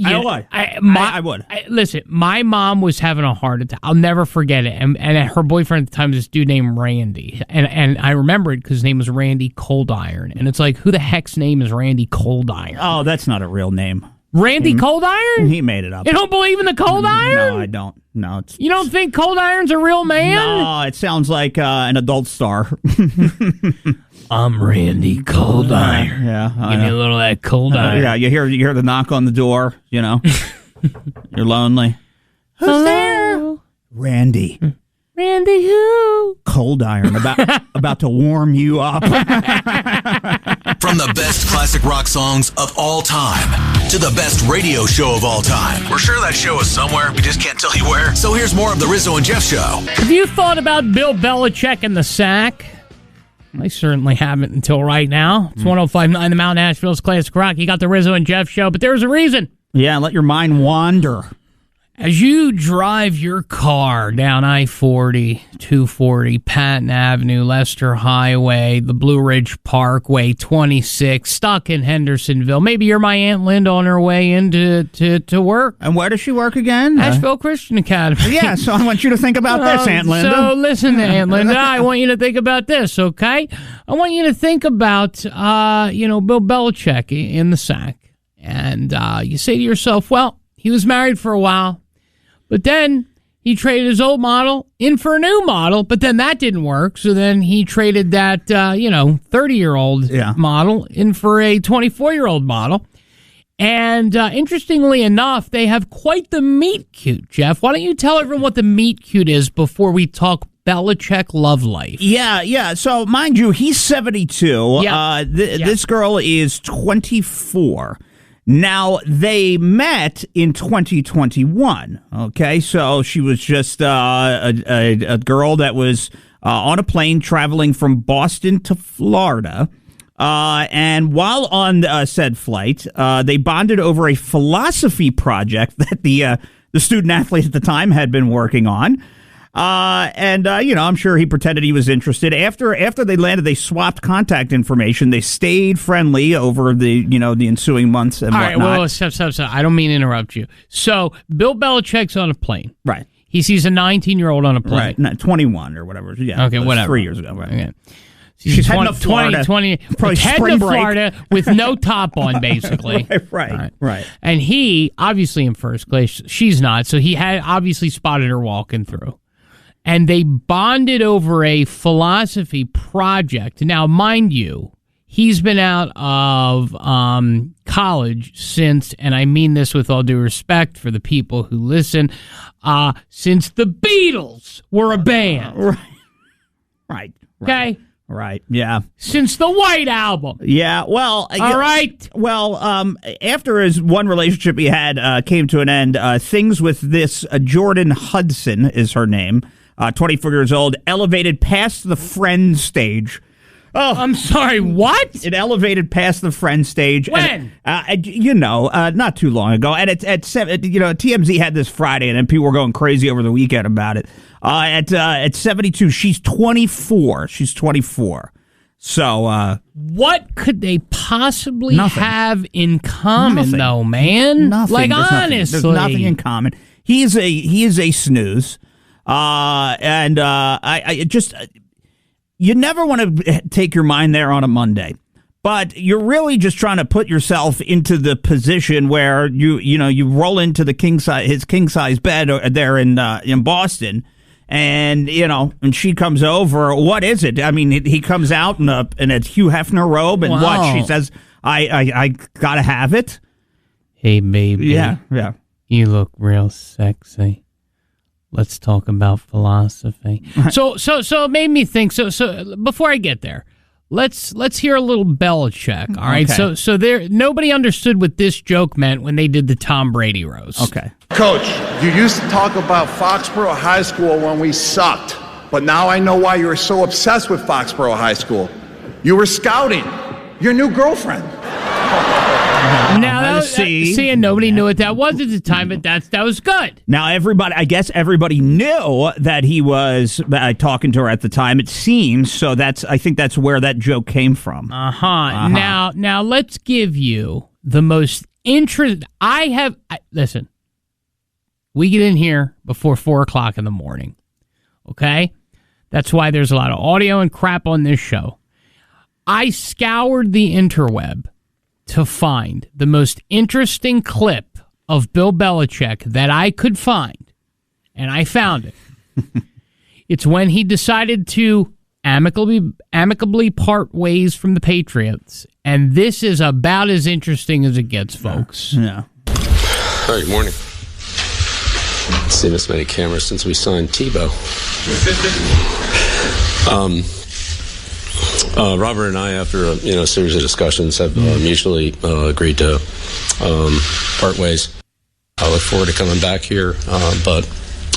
Yeah,
I would.
Listen, my mom was having a heart attack. I'll never forget it. And her boyfriend at the time was this dude named Randy. And I remember it because his name was Randy Cold Iron. And it's like, who the heck's name is Randy Cold Iron?
Oh, that's not a real name.
Randy Cold Iron?
He made it up.
You don't believe in the Cold Iron?
No, I don't. No,
you don't think Cold Iron's a real man?
No, it sounds like an adult star.
I'm Randy Cold Iron.
Yeah,
give me a little of that cold iron.
Yeah, you hear the knock on the door. You know, you're lonely.
Who's there?
Randy.
Randy who?
Cold Iron about to warm you up.
From the best classic rock songs of all time to the best radio show of all time. We're sure that show is somewhere. We just can't tell you where. So here's more of the Rizzo and Jeff Show.
Have you thought about Bill Belichick and the sack? I certainly haven't until right now. It's 105.9 The Mount Nashville's Classic Rock. You got the Rizzo and Jeff Show, but there's a reason.
Yeah, let your mind wander.
As you drive your car down I-40, 240, Patton Avenue, Leicester Highway, the Blue Ridge Parkway, 26, stuck in Hendersonville. Maybe you're my Aunt Linda on her way into to work.
And where does she work again?
Asheville Christian Academy.
Yeah, so I want you to think about this, Aunt Linda.
So listen, Aunt Linda, I want you to think about this, okay? I want you to think about, Bill Belichick in the sack. And you say to yourself, well, he was married for a while. But then he traded his old model in for a new model, but then that didn't work. So then he traded that, 30-year-old model in for a 24-year-old model. And interestingly enough, they have quite the meet cute, Jeff. Why don't you tell everyone what the meet cute is before we talk Belichick love life?
Yeah. So mind you, he's 72.
Yeah.
This girl is 24. Now, they met in 2021, okay? So she was just a girl that was on a plane traveling from Boston to Florida. And while on said flight, they bonded over a philosophy project that the student athlete at the time had been working on. I'm sure he pretended he was interested. After they landed, they swapped contact information. They stayed friendly over the ensuing months and whatnot.
All right, well, stop. I don't mean to interrupt you. So, Bill Belichick's on a plane.
Right.
He sees a 19-year-old on a plane.
Right, not 21 or whatever. Yeah.
Okay, whatever.
3 years ago. Right.
Okay.
She's heading to Florida.
20,
probably
heading
spring
to
break.
Florida with no top on, basically.
Right.
And he, obviously in first class, she's not, so he had obviously spotted her walking through. And they bonded over a philosophy project. Now, mind you, he's been out of college since, and I mean this with all due respect for the people who listen, since the Beatles were a band.
Right.
Okay?
Right, yeah.
Since the White Album.
Yeah, well...
All right.
Well, after his one relationship he had came to an end, things with this Jordan Hudson is her name, 24 years old, elevated past the friend stage.
Oh, I'm sorry, what?
It elevated past the friend stage.
When?
And, not too long ago. And at TMZ had this Friday, and then people were going crazy over the weekend about it. At 72, she's 24. She's 24. So,
what could they possibly
nothing.
have in common, though, man?
Nothing.
Like,
There's
honestly.
There's nothing in common. He is a snooze. You never want to take your mind there on a Monday, but you're really just trying to put yourself into the position where you roll into his king size bed there in Boston, and and she comes over. What is it? I mean, he comes out in a Hugh Hefner robe, and what she says, I gotta have it.
Hey, baby.
Yeah.
You look real sexy. Let's talk about philosophy. So it made me think. So before I get there, let's hear a little Belichick. All right.
Okay.
So there, nobody understood what this joke meant when they did the Tom Brady roast.
Okay.
Coach, you used to talk about Foxborough High School when we sucked, but now I know why you were so obsessed with Foxborough High School. You were scouting your new girlfriend.
Now, and nobody knew what that was at the time, but that was good.
Now, I guess everybody knew that he was talking to her at the time, it seems, so I think that's where that joke came from.
Now let's give you the most listen, we get in here before 4 o'clock in the morning, okay? That's why there's a lot of audio and crap on this show. I scoured the interweb to find the most interesting clip of Bill Belichick that I could find, and I found it. It's when he decided to amicably part ways from the Patriots, and this is about as interesting as it gets, folks.
Yeah.
All right, good morning. Seen this many cameras since we signed Tebow. Robert and I, after a series of discussions, have mutually agreed to part ways. I look forward to coming back here, but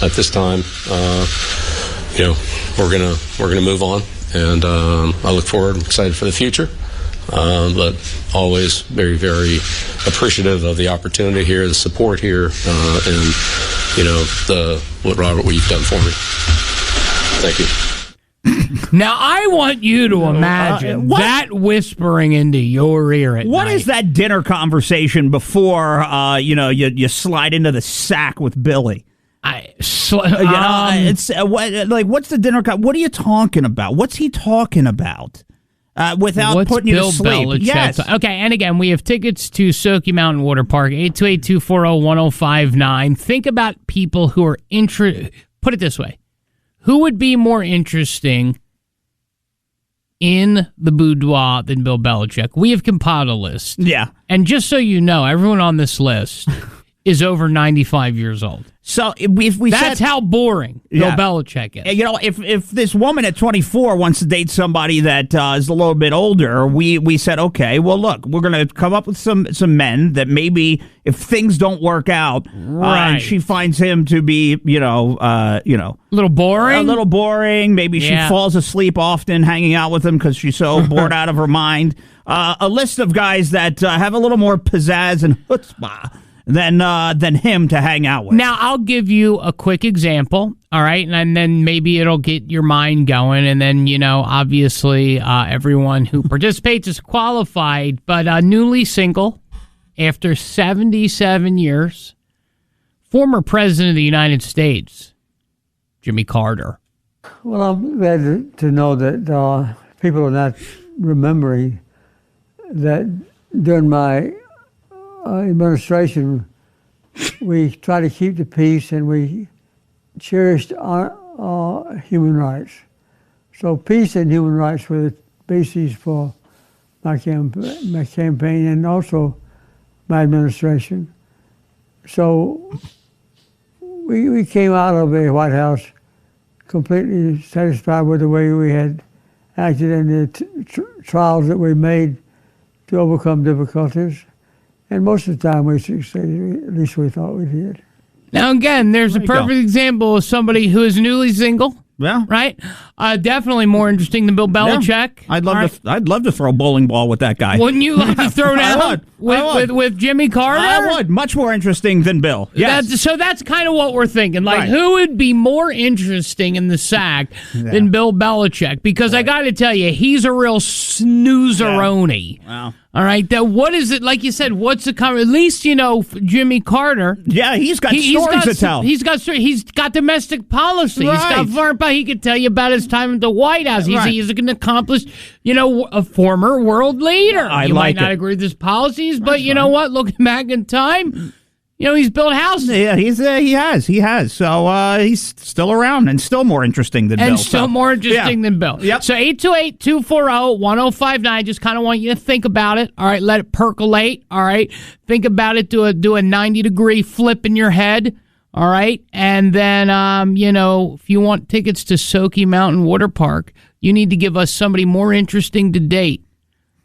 at this time, we're gonna move on, and I look forward. I'm excited for the future, but always very, very appreciative of the opportunity here, the support here, and what Robert, what you've done for me. Thank you.
Now, I want you to imagine that whispering into your ear at
What
night.
is that dinner conversation before you slide into the sack with Billy?
It's
what's the dinner? What are you talking about? What's he talking about? Without putting you to sleep.
Belichick?
Yes.
Okay, and again, we have tickets to Soaky Mountain Water Park, 828-240-1059. Think about people who are put it this way. Who would be more interesting in the boudoir than Bill Belichick? We have compiled a list.
Yeah.
And just so you know, everyone on this list is over 95 years old.
So that's
how boring Bill Belichick is.
If this woman at 24 wants to date somebody that is a little bit older, we said, okay, well, look, we're going to come up with some men that maybe if things don't work out, and she finds him to be, a
little boring.
Maybe she falls asleep often hanging out with him because she's so bored out of her mind. A list of guys that have a little more pizzazz and chutzpah than him to hang out with.
Now, I'll give you a quick example, all right? And then maybe it'll get your mind going. And then, obviously everyone who participates is qualified. But newly single, after 77 years, former President of the United States, Jimmy Carter.
Well, I'm glad to know that people are not remembering that during my administration, we try to keep the peace and we cherished our human rights. So peace and human rights were the bases for my campaign and also my administration. So we came out of the White House completely satisfied with the way we had acted in the trials that we made to overcome difficulties. And most of the time we succeeded, at least we thought we did.
Now, again, there's a perfect example of somebody who is newly single.
Yeah.
Right? Definitely more interesting than Bill Belichick.
Yeah. I'd love to throw a bowling ball with that guy.
Wouldn't you like to throw down with Jimmy Carter?
I would. Much more interesting than Bill. Yes.
So that's kind of what we're thinking. Like, who would be more interesting in the sack than Bill Belichick? Because I got to tell you, he's a real snoozeroni.
Yeah. Wow.
All right. What is it? Like you said, what's the at least, Jimmy Carter.
Yeah, he's got stories to tell.
He's got domestic policy.
Right.
He's got foreign policy. He could tell you about his time at the White House. He's an accomplished, a former world leader. You might not agree with his policies, but you know what? Looking back in time, he's built houses.
Yeah, he has. So he's still around and still more interesting than Bill.
And still more interesting than Bill.
Yep.
So 828-240-1059. Just kind of want you to think about it. All right, let it percolate. All right, think about it. Do a 90-degree flip in your head. All right, and then if you want tickets to Soaky Mountain Water Park, you need to give us somebody more interesting to date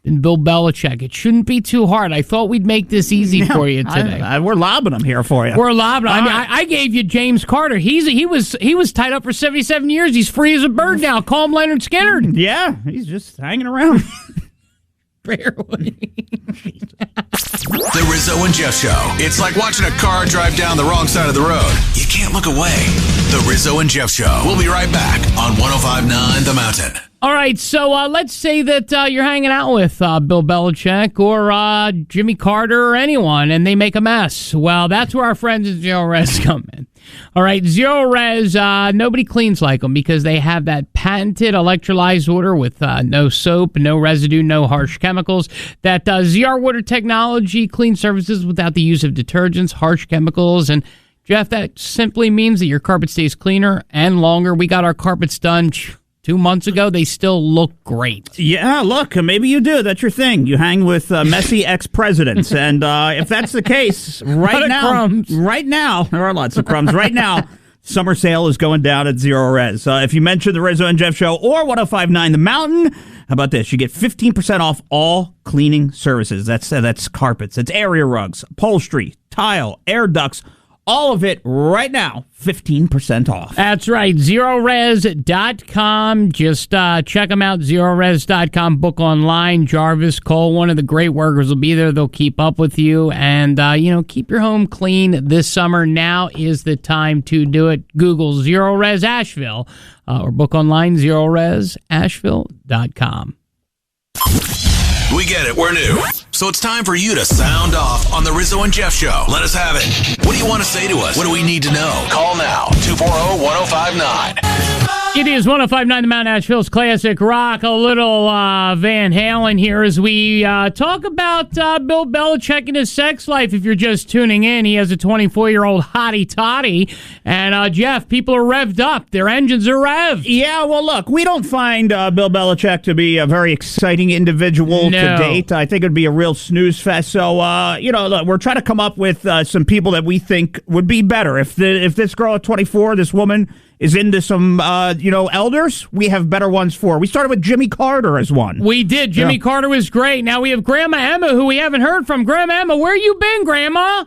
than Bill Belichick. It shouldn't be too hard. I thought we'd make this easy for you today.
We're lobbing them here for you.
We're lobbing. I gave you James Carter. He was tied up for 77 years. He's free as a bird now. Call him Leonard Skinner.
Yeah, he's just hanging around.
Barely.
The Rizzo and Jeff Show. It's like watching a car drive down the wrong side of the road. You can't look away. The Rizzo and Jeff Show. We'll be right back on 105.9 The Mountain.
All right, so let's say that you're hanging out with Bill Belichick or Jimmy Carter or anyone, and they make a mess. Well, that's where our friends at Zero Res come in. All right, Zero Res, nobody cleans like them because they have that patented electrolyzed water with no soap, no residue, no harsh chemicals. That ZR Water technology cleans surfaces without the use of detergents, harsh chemicals, and Jeff, that simply means that your carpet stays cleaner and longer. We got our carpets done 2 months ago. They still look great.
Yeah, look, maybe you do. That's your thing. You hang with messy ex-presidents. And if that's the case, right now, there are lots of crumbs. Right now, summer sale is going down at Zero Res. If you mention the Rizzo and Jeff Show or 105.9 The Mountain, how about this? You get 15% off all cleaning services. That's carpets, that's area rugs, upholstery, tile, air ducts, all of it right now, 15% off.
That's right, ZeroRes.com. Just check them out, ZeroRes.com. Book online. Jarvis, Cole, one of the great workers will be there. They'll keep up with you. And, keep your home clean this summer. Now is the time to do it. Google Zero Res Asheville or book online, ZeroResAsheville.com.
We get it. We're new. So it's time for you to sound off on the Rizzo and Jeff Show. Let us have it. What do you want to say to us? What do we need to know? Call now. 240-1059.
It is 105.9 The Mount Asheville's Classic Rock. A little Van Halen here as we talk about Bill Belichick and his sex life. If you're just tuning in, he has a 24-year-old hottie toddy. And, Jeff, people are revved up. Their engines are revved.
Yeah, well, look, we don't find Bill Belichick to be a very exciting individual to date. I think it would be a real snooze fest. So, look, we're trying to come up with some people that we think would be better. If this girl at 24, this woman, is into some, elders, we have better ones for her. We started with Jimmy Carter as one.
We did. Jimmy Carter was great. Now we have Grandma Emma, who we haven't heard from. Grandma Emma, where you been, Grandma?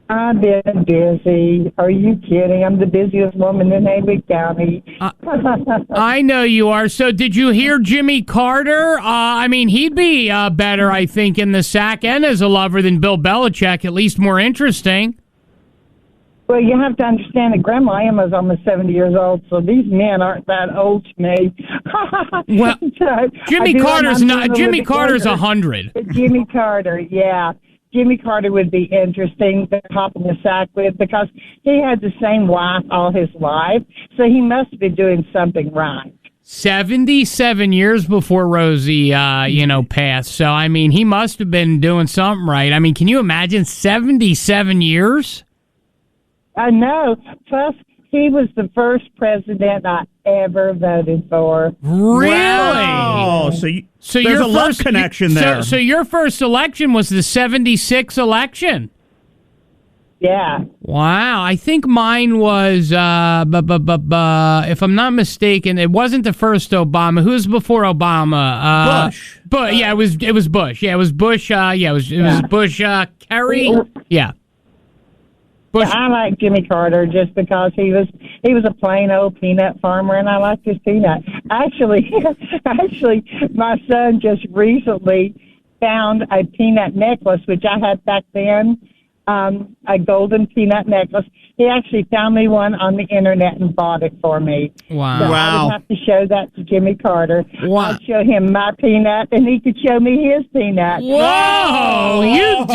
I've been busy. Are you kidding? I'm the busiest woman in Haywood County.
I know you are. So did you hear Jimmy Carter? He'd be better, I think, in the sack and as a lover than Bill Belichick, at least more interesting.
Well, you have to understand that Grandma Emma's almost 70 years old, so these men aren't that old to me.
Well, Jimmy Carter's 100.
Jimmy Carter, yeah. Jimmy Carter would be interesting to hop in the sack with because he had the same wife all his life, so he must be doing something right.
77 years before Rosie, passed. So, he must have been doing something right. Can you imagine 77 years?
I know. Plus, he was the first president I ever voted for.
Really?
Wow. So there's a love connection there.
So your first election was the 76 election?
Yeah.
Wow. I think mine was, if I'm not mistaken, it wasn't the first Obama. Who's before Obama?
Bush.
But yeah, it was Bush. Yeah, it was Bush. It was Bush. Kerry. Yeah.
Bush. I like Jimmy Carter just because he was a plain old peanut farmer, and I liked his peanut. Actually, my son just recently found a peanut necklace, which I had back then, a golden peanut necklace. He actually found me one on the internet and bought it for me.
Wow.
So I would have to show that to Jimmy Carter.
Wow.
I'd show him my peanut, and he could show me his peanut.
Whoa! You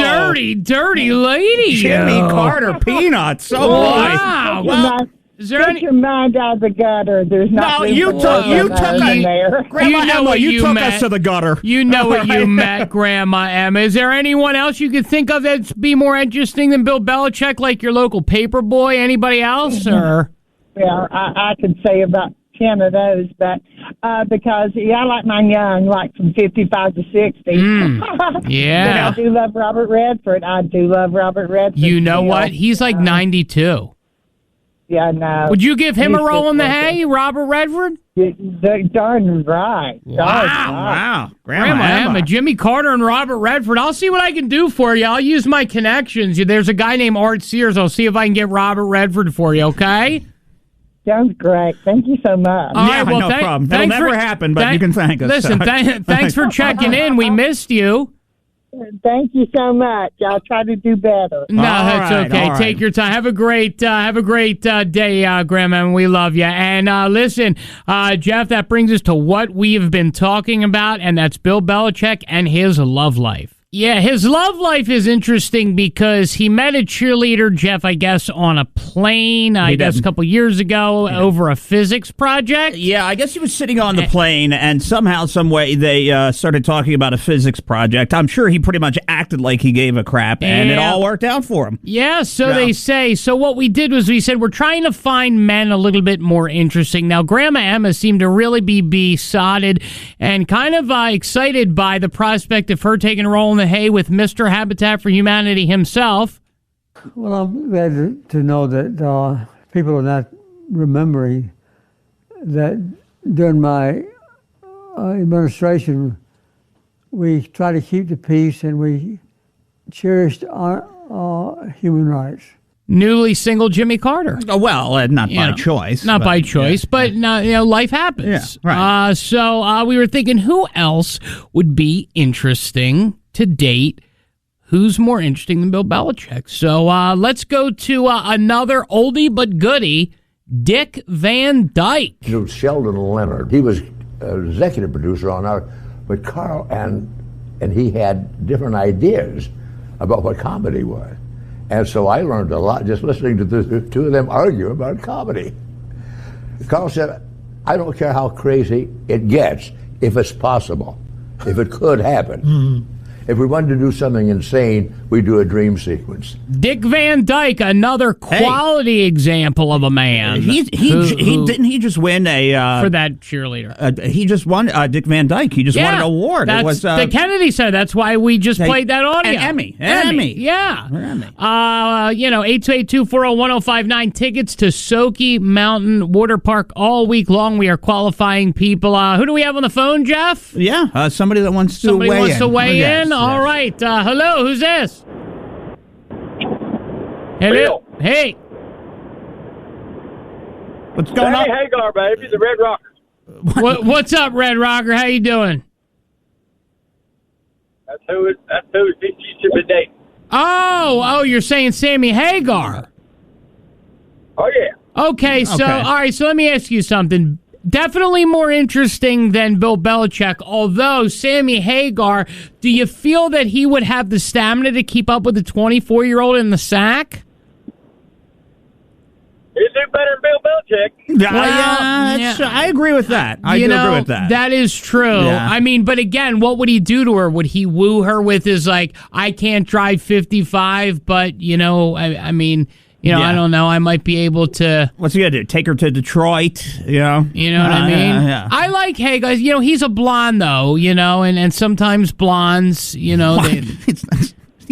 dirty lady.
Jimmy Carter peanuts. Oh,
wow.
Boy. Well,
Get your mind out of the gutter. There's not.
No, you took us to the gutter.
You know what you met, Grandma Emma. Is there anyone else you could think of that'd be more interesting than Bill Belichick, like your local paper boy? Anybody else? Or
well, I could say about 10 of those, but because I like mine young, like from 55 to 60.
Yeah.
I do love Robert Redford. You
know what? He's like 92.
Yeah, I know.
Would you give him a roll in the hay, Robert Redford?
Darn right.
Wow.
Grandma Emma, Jimmy Carter, and Robert Redford. I'll see what I can do for you. I'll use my connections. There's a guy named Art Sears. I'll see if I can get Robert Redford for you, okay?
Sounds great. Thank you so much.
All right, well,
no problem. That'll never happen, but you can thank us.
Listen, thanks for checking in. We missed you.
Thank you so much. I'll try to do better.
No, that's okay. Take your time. Have a great day, Grandma, and we love you. And listen, Jeff, that brings us to what we have been talking about, and that's Bill Belichick and his love life. Yeah, his love life is interesting because he met a cheerleader, Jeff, I guess, on a plane, I guess a couple years ago over a physics project.
Yeah, I guess he was sitting on the plane, and somehow, some way, they started talking about a physics project. I'm sure he pretty much acted like he gave a crap, and it all worked out for him.
Yeah, so they say. So what we did was we said we're trying to find men a little bit more interesting. Now, Grandma Emma seemed to really be besotted and kind of excited by the prospect of her taking a role in the hay with Mr. Habitat for Humanity himself.
Well, I'm glad to know that people are not remembering that during my administration, we try to keep the peace and we cherished our human rights.
Newly single Jimmy Carter.
Oh, well, not by choice.
Not by choice, but life happens.
Yeah, right.
So we were thinking, who else would be interesting to date? Who's more interesting than Bill Belichick? So let's go to another oldie but goodie, Dick Van Dyke.
You know, Sheldon Leonard, he was executive producer on our, but Carl and he had different ideas about what comedy was. And so I learned a lot just listening to the two of them argue about comedy. Carl said, I don't care how crazy it gets, if it's possible, if it could happen. Mm-hmm. If we wanted to do something insane, we do a dream sequence.
Dick Van Dyke, another quality example of a man.
Didn't he just win a
for that cheerleader?
He just won Dick Van Dyke. He just won an award.
That's,
it was
the Kennedy Center. That's why we just played that audio.
Emmy.
Yeah. 828-240-1059 tickets to Soaky Mountain Water Park all week long. We are qualifying people. Who do we have on the phone, Jeff?
Yeah, somebody that wants to
Somebody
weigh
wants
in.
to weigh
Yes,
in.
yes.
All right. Hello. Who's this? Hello. Hey.
What's going on?
Hey, Hagar, baby, the Red Rocker.
What's up, Red Rocker? How you doing?
That's who you should be dating.
Oh, you're saying Sammy Hagar.
Oh, yeah.
Okay, so, all right, so let me ask you something. Definitely more interesting than Bill Belichick, although Sammy Hagar, do you feel that he would have the stamina to keep up with the 24-year-old in the sack?
He'd do better than Bill Belichick.
I agree with that. I do agree with that.
That is true.
Yeah.
I mean, but again, what would he do to her? Would he woo her with his, like, I can't drive 55, but, I mean... I don't know. I might be able to...
What's he going to do? Take her to Detroit?
You know what I mean?
Yeah.
I like Hagar. He's a blonde, though, and sometimes blondes,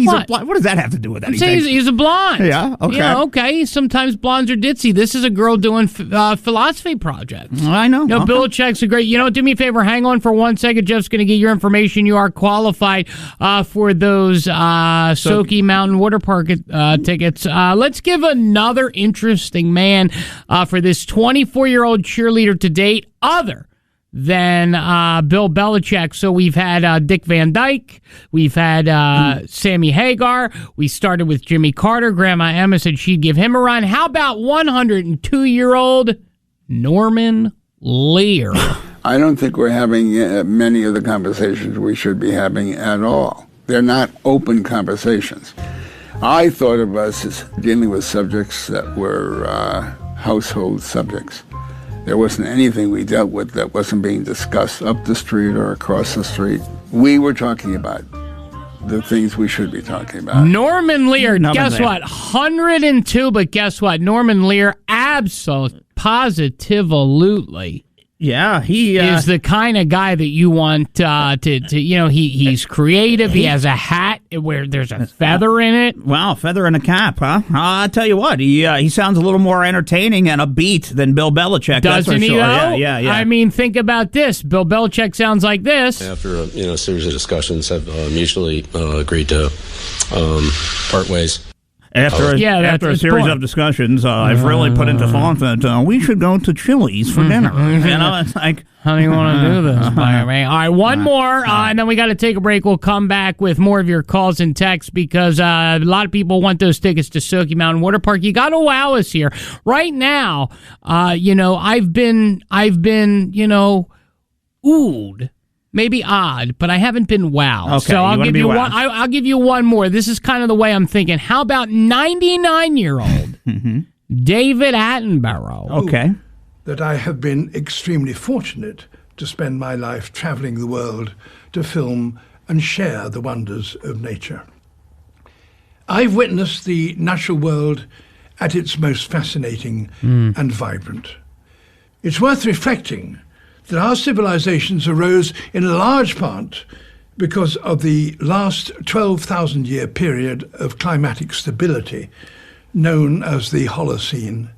What does that have to do with anything?
I'm saying he's a blonde.
Yeah, okay.
Okay. Sometimes blondes are ditzy. This is a girl doing philosophy projects.
I know.
Belichick's a great... do me a favor. Hang on for 1 second. Jeff's going to get your information. You are qualified for those Soaky Mountain Water Park tickets. Let's give another interesting man for this 24-year-old cheerleader to date, other than Bill Belichick. So we've had Dick Van Dyke. We've had Sammy Hagar. We started with Jimmy Carter. Grandma Emma said she'd give him a run. How about 102-year-old Norman Lear?
I don't think we're having many of the conversations we should be having at all. They're not open conversations. I thought of us as dealing with subjects that were household subjects. There wasn't anything we dealt with that wasn't being discussed up the street or across the street. We were talking about the things we should be talking about.
Norman Lear, guess what? 102, but guess what? Norman Lear, positively.
Yeah, he
is the kind of guy that you want he's creative. He has a hat where there's a feather in it.
Wow, feather in a cap, huh? I'll tell you what, he sounds a little more entertaining and upbeat than Bill Belichick.
Doesn't he,
sure.
though?
Yeah.
I mean, think about this. Bill Belichick sounds like this.
After a series of discussions, have mutually agreed to part ways.
After a series of discussions, I've really put into thought that we should go to Chili's for dinner. It's like,
how do you want to do this, All right, one more, and then we got to take a break. We'll come back with more of your calls and texts because a lot of people want those tickets to Soaky Mountain Water Park. You got to wow us here right now. I've been, oohed. Maybe odd, but I haven't been wowed.
Okay,
so I'll give you one. I'll give you one more. This is kind of the way I'm thinking. How about 99-year-old David Attenborough?
Okay,
that I have been extremely fortunate to spend my life traveling the world to film and share the wonders of nature. I've witnessed the natural world at its most fascinating and vibrant. It's worth reflecting that our civilizations arose in a large part because of the last 12,000-year period of climatic stability known as the Holocene,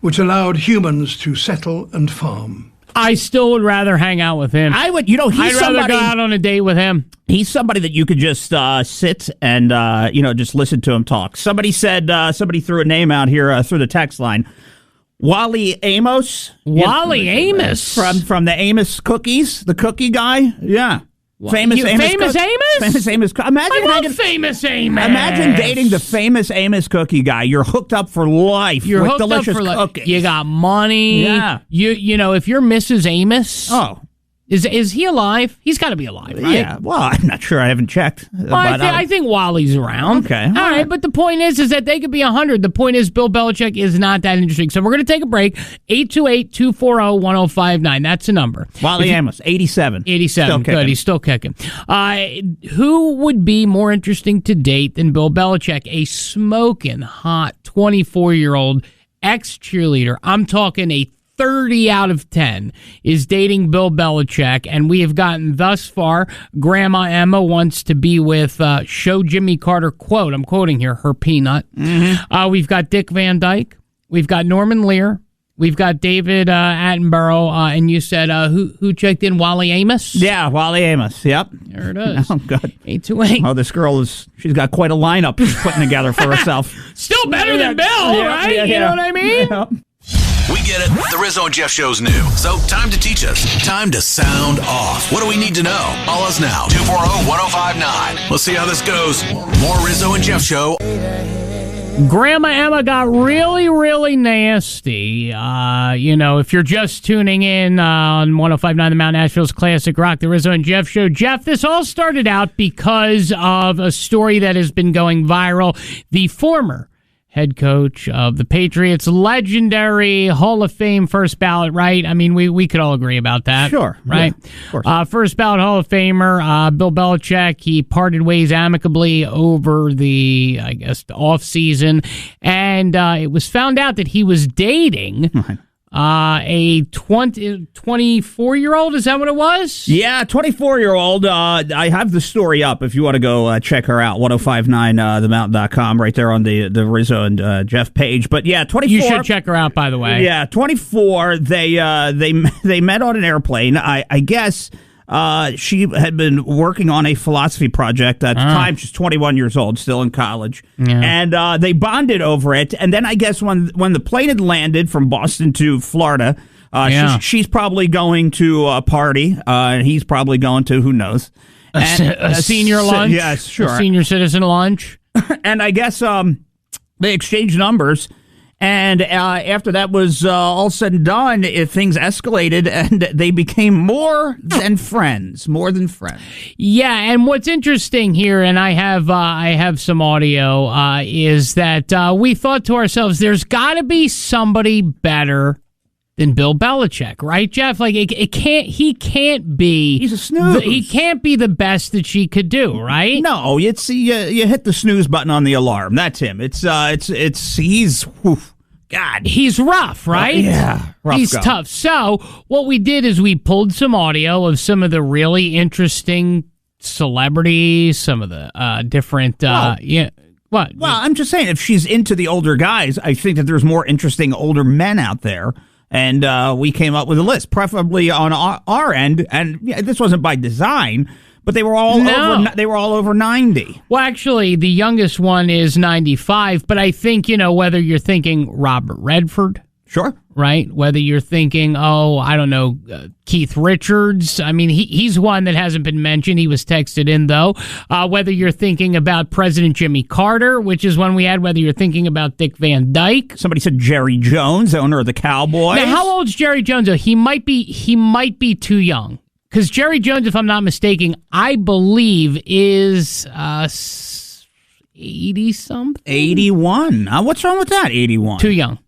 which allowed humans to settle and farm.
I still would rather hang out with him.
I would, I'd
rather go out on a date with him.
He's somebody that you could just sit and, just listen to him talk. Somebody said, somebody threw a name out here through the text line. Wally Amos.
Wally Amos?
From the Amos cookies, the cookie guy. Yeah. Famous Amos? Famous Amos.
Imagine Famous Amos.
Imagine dating the famous Amos cookie guy. You're hooked up for life with delicious cookies.
You got money.
Yeah.
If you're Mrs. Amos.
Oh.
Is he alive? He's got to be alive, right?
Yeah. Well, I'm not sure. I haven't checked.
Well, I think Wally's around.
Okay.
All right. But the point is that they could be 100. The point is Bill Belichick is not that interesting. So we're going to take a break. 828-240-1059. That's the number.
Wally Amos, 87.
87. Good. He's still kicking. Who would be more interesting to date than Bill Belichick? A smoking hot 24-year-old ex-cheerleader. I'm talking a 30 out of 10 is dating Bill Belichick, and we have gotten thus far. Grandma Emma wants to be with show Jimmy Carter, quote, I'm quoting here, her peanut. We've got Dick Van Dyke. We've got Norman Lear. We've got David Attenborough, and you said who checked in? Wally Amos?
Yeah, Wally Amos. Yep.
There it is.
Oh, good.
828.
Oh, this girl she's got quite a lineup she's putting together for herself.
Still better than Bill, right?
Yeah.
You know what I mean?
Yep.
We get it. The Rizzo and Jeff Show's new. So time to teach us. Time to sound off. What do we need to know? Call us now. 240-1059. Let's see how this goes. More Rizzo and Jeff Show.
Grandma Emma got really, really nasty. If you're just tuning in on 105.9 The Mount Nashville's Classic Rock, the Rizzo and Jeff Show. Jeff, this all started out because of a story that has been going viral. The former head coach of the Patriots, legendary Hall of Fame first ballot, right? I mean, we could all agree about that.
Sure.
Right?
Yeah, of course.
First ballot Hall of Famer, Bill Belichick. He parted ways amicably over the off season. And it was found out that he was dating a 24-year-old. Is that what it was?
Yeah, 24-year-old. I have the story up if you want to go check her out. 1059themountain.com, right there on the Rizzo and Jeff page. But yeah, 24.
You should check her out, by the way.
Yeah, 24. They met on an airplane. I guess she had been working on a philosophy project. At the time, she's 21 years old, still in college. Yeah. And they bonded over it. And then I guess when the plane had landed from Boston to Florida, she's probably going to a party. And he's probably going to, who knows.
A senior lunch?
Yes, sure.
A senior citizen lunch?
And I guess they exchanged numbers. And after that was all said and done, things escalated, and they became more than friends.
Yeah, and what's interesting here, and I have some audio, is that we thought to ourselves, there's got to be somebody better than Bill Belichick, right, Jeff? Like he can't be.
He's a snooze.
He can't be the best that she could do, right?
No, it's you hit the snooze button on the alarm. That's him. He's. God,
he's rough, right?
Rough
he's
guy.
Tough. So what we did is we pulled some audio of some of the really interesting celebrities, some of the different. What?
Well, I'm just saying, if she's into the older guys, I think that there's more interesting older men out there. And we came up with a list, preferably on our end. And this wasn't by design, But they were all over 90.
Well, actually, the youngest one is 95, but I think, whether you're thinking Robert Redford.
Sure.
Right? Whether you're thinking, I don't know, Keith Richards. I mean, he's one that hasn't been mentioned. He was texted in, though. Whether you're thinking about President Jimmy Carter, which is one we had. Whether you're thinking about Dick Van Dyke.
Somebody said Jerry Jones, owner of the Cowboys.
Now, how old's Jerry Jones? He might be too young. Because Jerry Jones, if I'm not mistaken, I believe is 80-something?
81. What's wrong with that, 81?
Too young.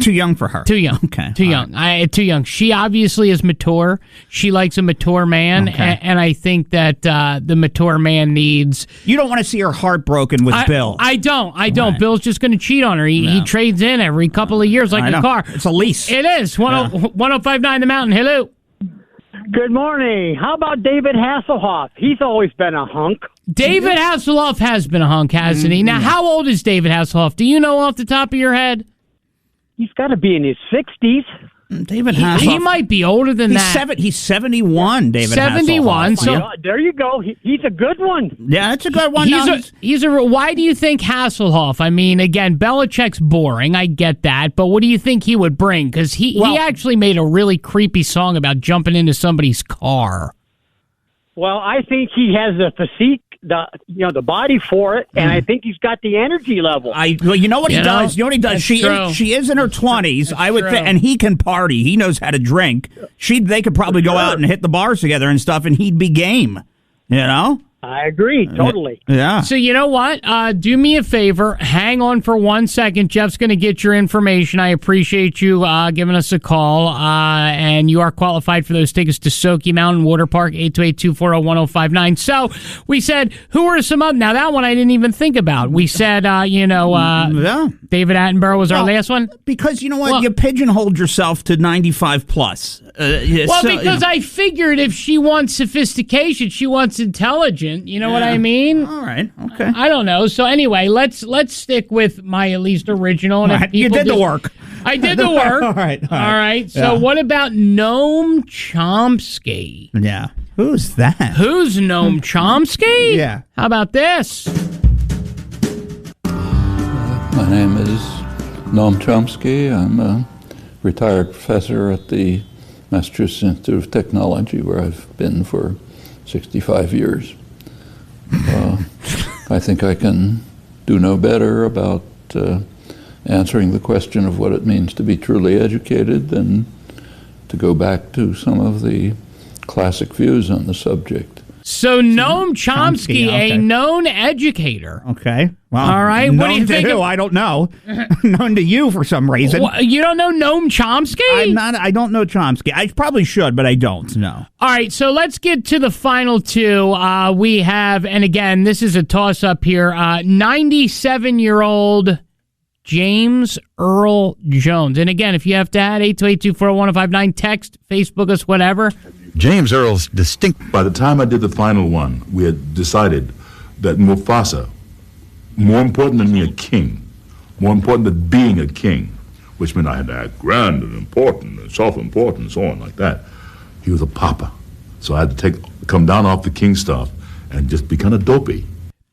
Too young for her.
Too young.
Okay.
Too young. Too young. She obviously is mature. She likes a mature man, and I think that the mature man needs...
You don't want to see her heartbroken with Bill.
I don't. Right. Bill's just going to cheat on her. He trades in every couple of years like a car.
It's a lease.
It is. 1059 The Mountain. Hello.
Good morning. How about David Hasselhoff? He's always been a hunk.
David Hasselhoff has been a hunk, hasn't he? Now, how old is David Hasselhoff? Do you know off the top of your head?
He's got to be in his 60s.
David Hasselhoff.
He might be older than that.
He's 71, David
71,
Hasselhoff.
so
there you go. He's a good one.
Yeah, that's a good one.
Why do you think Hasselhoff? I mean, again, Belichick's boring. I get that. But what do you think he would bring? Because he actually made a really creepy song about jumping into somebody's car.
Well, I think he has the physique, the body for it, and I think he's got the energy level.
You know what he does? You know what he does? She is in her 20s. I would think, and he can party. He knows how to drink. They could probably go out and hit the bars together and stuff, and he'd be game.
I agree, totally.
Yeah.
So you know what? Do me a favor. Hang on for 1 second. Jeff's going to get your information. I appreciate you giving us a call. And you are qualified for those tickets to Soaky Mountain Water Park, 828-240-1059. So we said, who are some up? Now, that one I didn't even think about. We said, David Attenborough was our last one.
Because you know what? You pigeonholed yourself to 95 plus.
Because I figured if she wants sophistication, she wants intelligence. You know what I mean?
All right. Okay.
I don't know. So anyway, let's stick with my at least original. And
you did the work.
I did the work.
All right.
So what about Noam Chomsky?
Yeah. Who's that?
Who's Noam Chomsky?
Yeah.
How about this?
My name is Noam Chomsky. I'm a retired professor at the Massachusetts Institute of Technology, where I've been for 65 years. I think I can do no better about answering the question of what it means to be truly educated than to go back to some of the classic views on the subject.
So Noam Chomsky, a known educator.
Okay. Well,
all right. What do you think?
I don't know. Known to you for some reason.
You don't know Noam Chomsky?
I don't know Chomsky. I probably should, but I don't know.
All right. So let's get to the final two. We have, and again, this is a toss-up here, 97-year-old James Earl Jones. And again, if you have to add 828-240-1059, text, Facebook us, whatever.
James Earl's distinct. By the time I did the final one, we had decided that Mufasa, more important than being a king, more important than being a king, which meant I had to act grand and important and self-important and so on like that. He was a papa. So I had to come down off the king stuff and just be kind of dopey.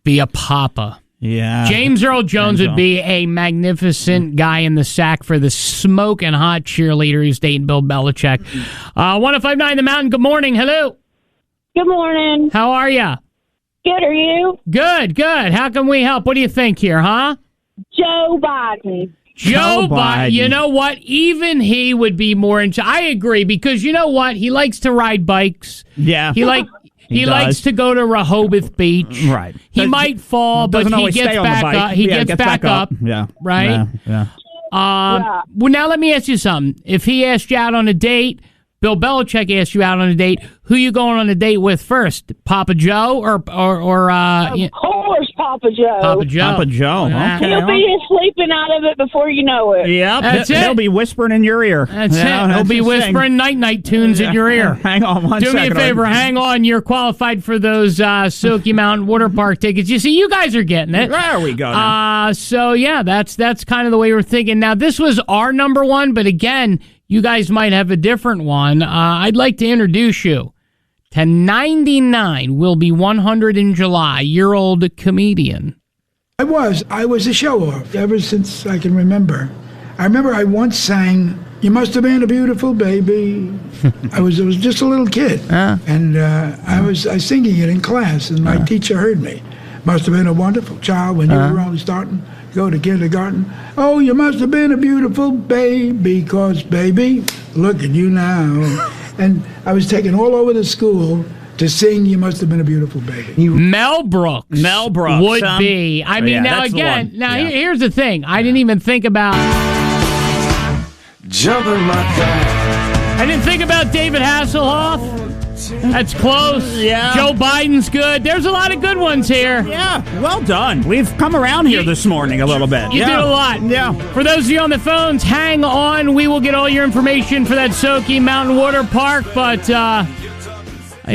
Be a papa.
Yeah.
James Earl Jones would be a magnificent guy in the sack for the smoking hot cheerleader who's dating Bill Belichick. 1059 The Mountain, good morning. Hello.
Good morning.
How are you?
Good, are you?
Good. How can we help? What do you think here, huh?
Joe Biden.
Joe Biden. You know what? Even he would be more I agree, because you know what? He likes to ride bikes.
Yeah.
He likes to go to Rehoboth Beach.
Right.
He might fall, but he gets back up. He gets back up.
Yeah.
Right?
Yeah.
Well, now let me ask you something. If he asked you out on a date, Bill Belichick asked you out on a date, who you going on a date with first? Papa Joe or
Of course, Papa Joe.
Papa Joe.
Papa Joe. Okay.
He'll be sleeping out of it before you know it.
Yep.
That's it.
He'll be whispering in your ear.
That's it. He'll be whispering night tunes in your ear.
Hang on one second.
Do me a favor. Hang on. You're qualified for those Soaky Mountain Water Park tickets. You see, you guys are getting it.
There we go. Now.
So, yeah, that's kind of the way we're thinking. Now, this was our number one, but again, you guys might have a different one. I'd like to introduce you to 99. Will be 100 in July. Year-old comedian.
I was a show-off ever since I can remember. I remember I once sang, "You must have been a beautiful baby." I was just a little kid, and I was singing it in class, and my teacher heard me. "Must have been a wonderful child when you were only starting to go to kindergarten. Oh, you must have been a beautiful baby, 'cause baby, look at you now." And I was taken all over the school to sing "You Must Have Been a Beautiful Baby."
Mel Brooks. Would be. I mean, now
that's the
again,
one.
now here's the thing. I didn't even think about...
Jumping my car.
I didn't think about David Hasselhoff. That's close.
Yeah.
Joe Biden's good. There's a lot of good ones here.
Yeah, well done. We've come around here this morning a little bit.
You did a lot.
Yeah.
For those of you on the phones, hang on. We will get all your information for that Soaky Mountain Water Park, but I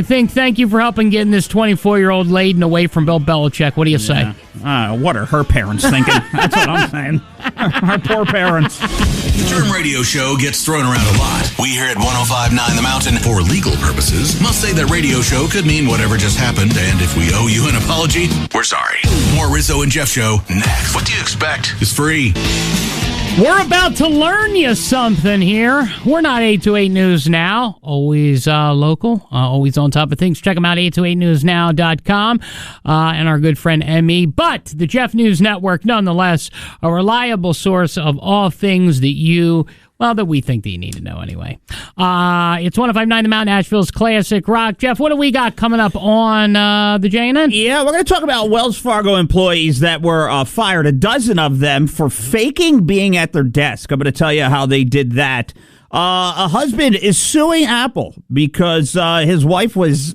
think thank you for helping getting this 24-year-old laden away from Bill Belichick. What do you say?
What are her parents thinking? That's what I'm saying. Our poor parents.
The term radio show gets thrown around a lot. We here at 105.9 The Mountain, for legal purposes, must say that radio show could mean whatever just happened, and if we owe you an apology, we're sorry. More Rizzo and Jeff show next. What do you expect? It's free.
We're about to learn you something here. We're not 828 News Now. Always local, always on top of things. Check them out, 828newsnow.com, and our good friend Emmy. But the Jeff News Network, nonetheless, a reliable source of all things that we think that you need to know anyway. It's 105.9 The Mountain, Nashville's classic rock. Jeff, what do we got coming up on the JNN?
Yeah, we're going to talk about Wells Fargo employees that were fired, a dozen of them, for faking being at their desk. I'm going to tell you how they did that. A husband is suing Apple because his wife was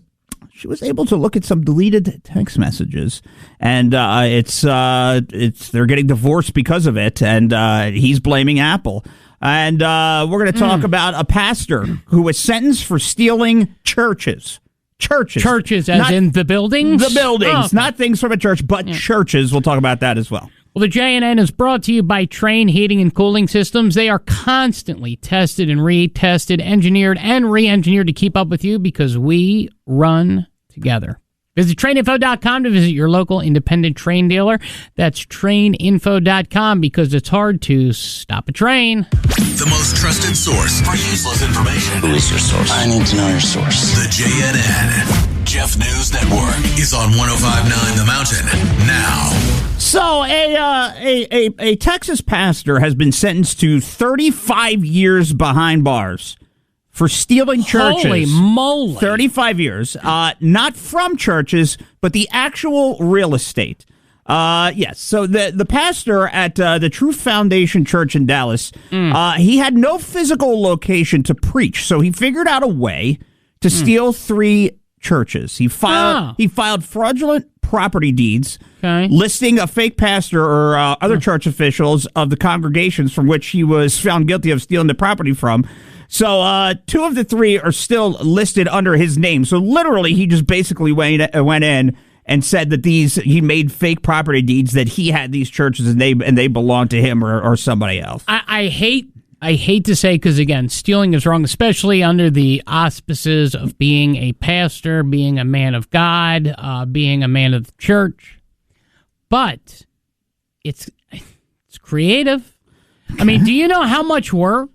able to look at some deleted text messages, and they're getting divorced because of it, and he's blaming Apple. And we're going to talk about a pastor who was sentenced for stealing churches.
Churches, as in the buildings?
The buildings,
Oh, okay.
not things from a church, but churches. We'll talk about that as well.
Well, the JNN is brought to you by Train Heating and Cooling Systems. They are constantly tested and retested, engineered and re-engineered to keep up with you because we run together. Visit traininfo.com to visit your local independent train dealer. That's traininfo.com because it's hard to stop a train.
The most trusted source for useless information.
Who is your source? I need to know your source.
The JNN. Jeff News Network is on 105.9 The Mountain now.
So a Texas pastor has been sentenced to 35 years behind bars for stealing churches.
Holy moly.
35 years. Not from churches, but the actual real estate. Yes. So the pastor at the Truth Foundation Church in Dallas, he had no physical location to preach, so he figured out a way to steal 3 churches. He filed fraudulent property deeds, listing a fake pastor or other church officials of the congregations from which he was found guilty of stealing the property from. So 2 of the 3 are still listed under his name. So literally, he just basically went in and said that he made fake property deeds that he had these churches and they belonged to him or somebody else.
I hate to say, because again, stealing is wrong, especially under the auspices of being a pastor, being a man of God, being a man of the church. But it's creative. I mean, do you know how much work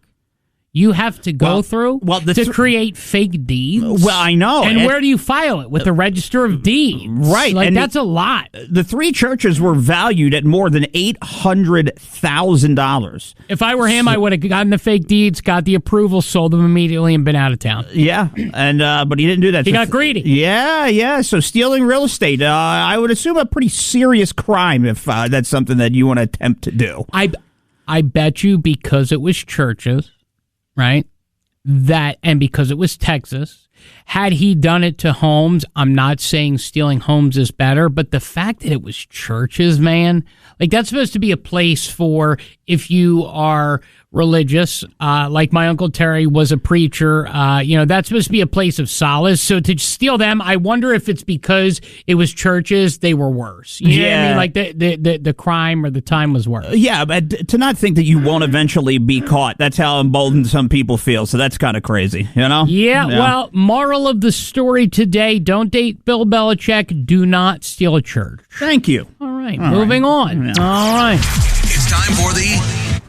you have to go through to create fake deeds?
Well, I know.
And where do you file it? With the Register of Deeds.
Right.
Like,
and
that's a lot.
The 3 churches were valued at more than $800,000.
If I were him, I would have gotten the fake deeds, got the approval, sold them immediately, and been out of town.
Yeah, and but he didn't do that.
He got greedy.
Yeah. So stealing real estate, I would assume a pretty serious crime if that's something that you want to attempt to do.
I bet you because it was churches, right? And because it was Texas, had he done it to homes, I'm not saying stealing homes is better, but the fact that it was churches, man, like that's supposed to be a place for if you are religious, like my Uncle Terry was a preacher, that's supposed to be a place of solace. So to steal them, I wonder if it's because it was churches, they were worse. You know what I mean? Like the crime or the time was worse.
Yeah, but to not think that you won't eventually be caught, that's how emboldened some people feel. So that's kind of crazy, you know?
Yeah, well, moral of the story today, don't date Bill Belichick, do not steal a church.
Thank you.
All right, moving on.
Yeah.
All right.
It's time for the...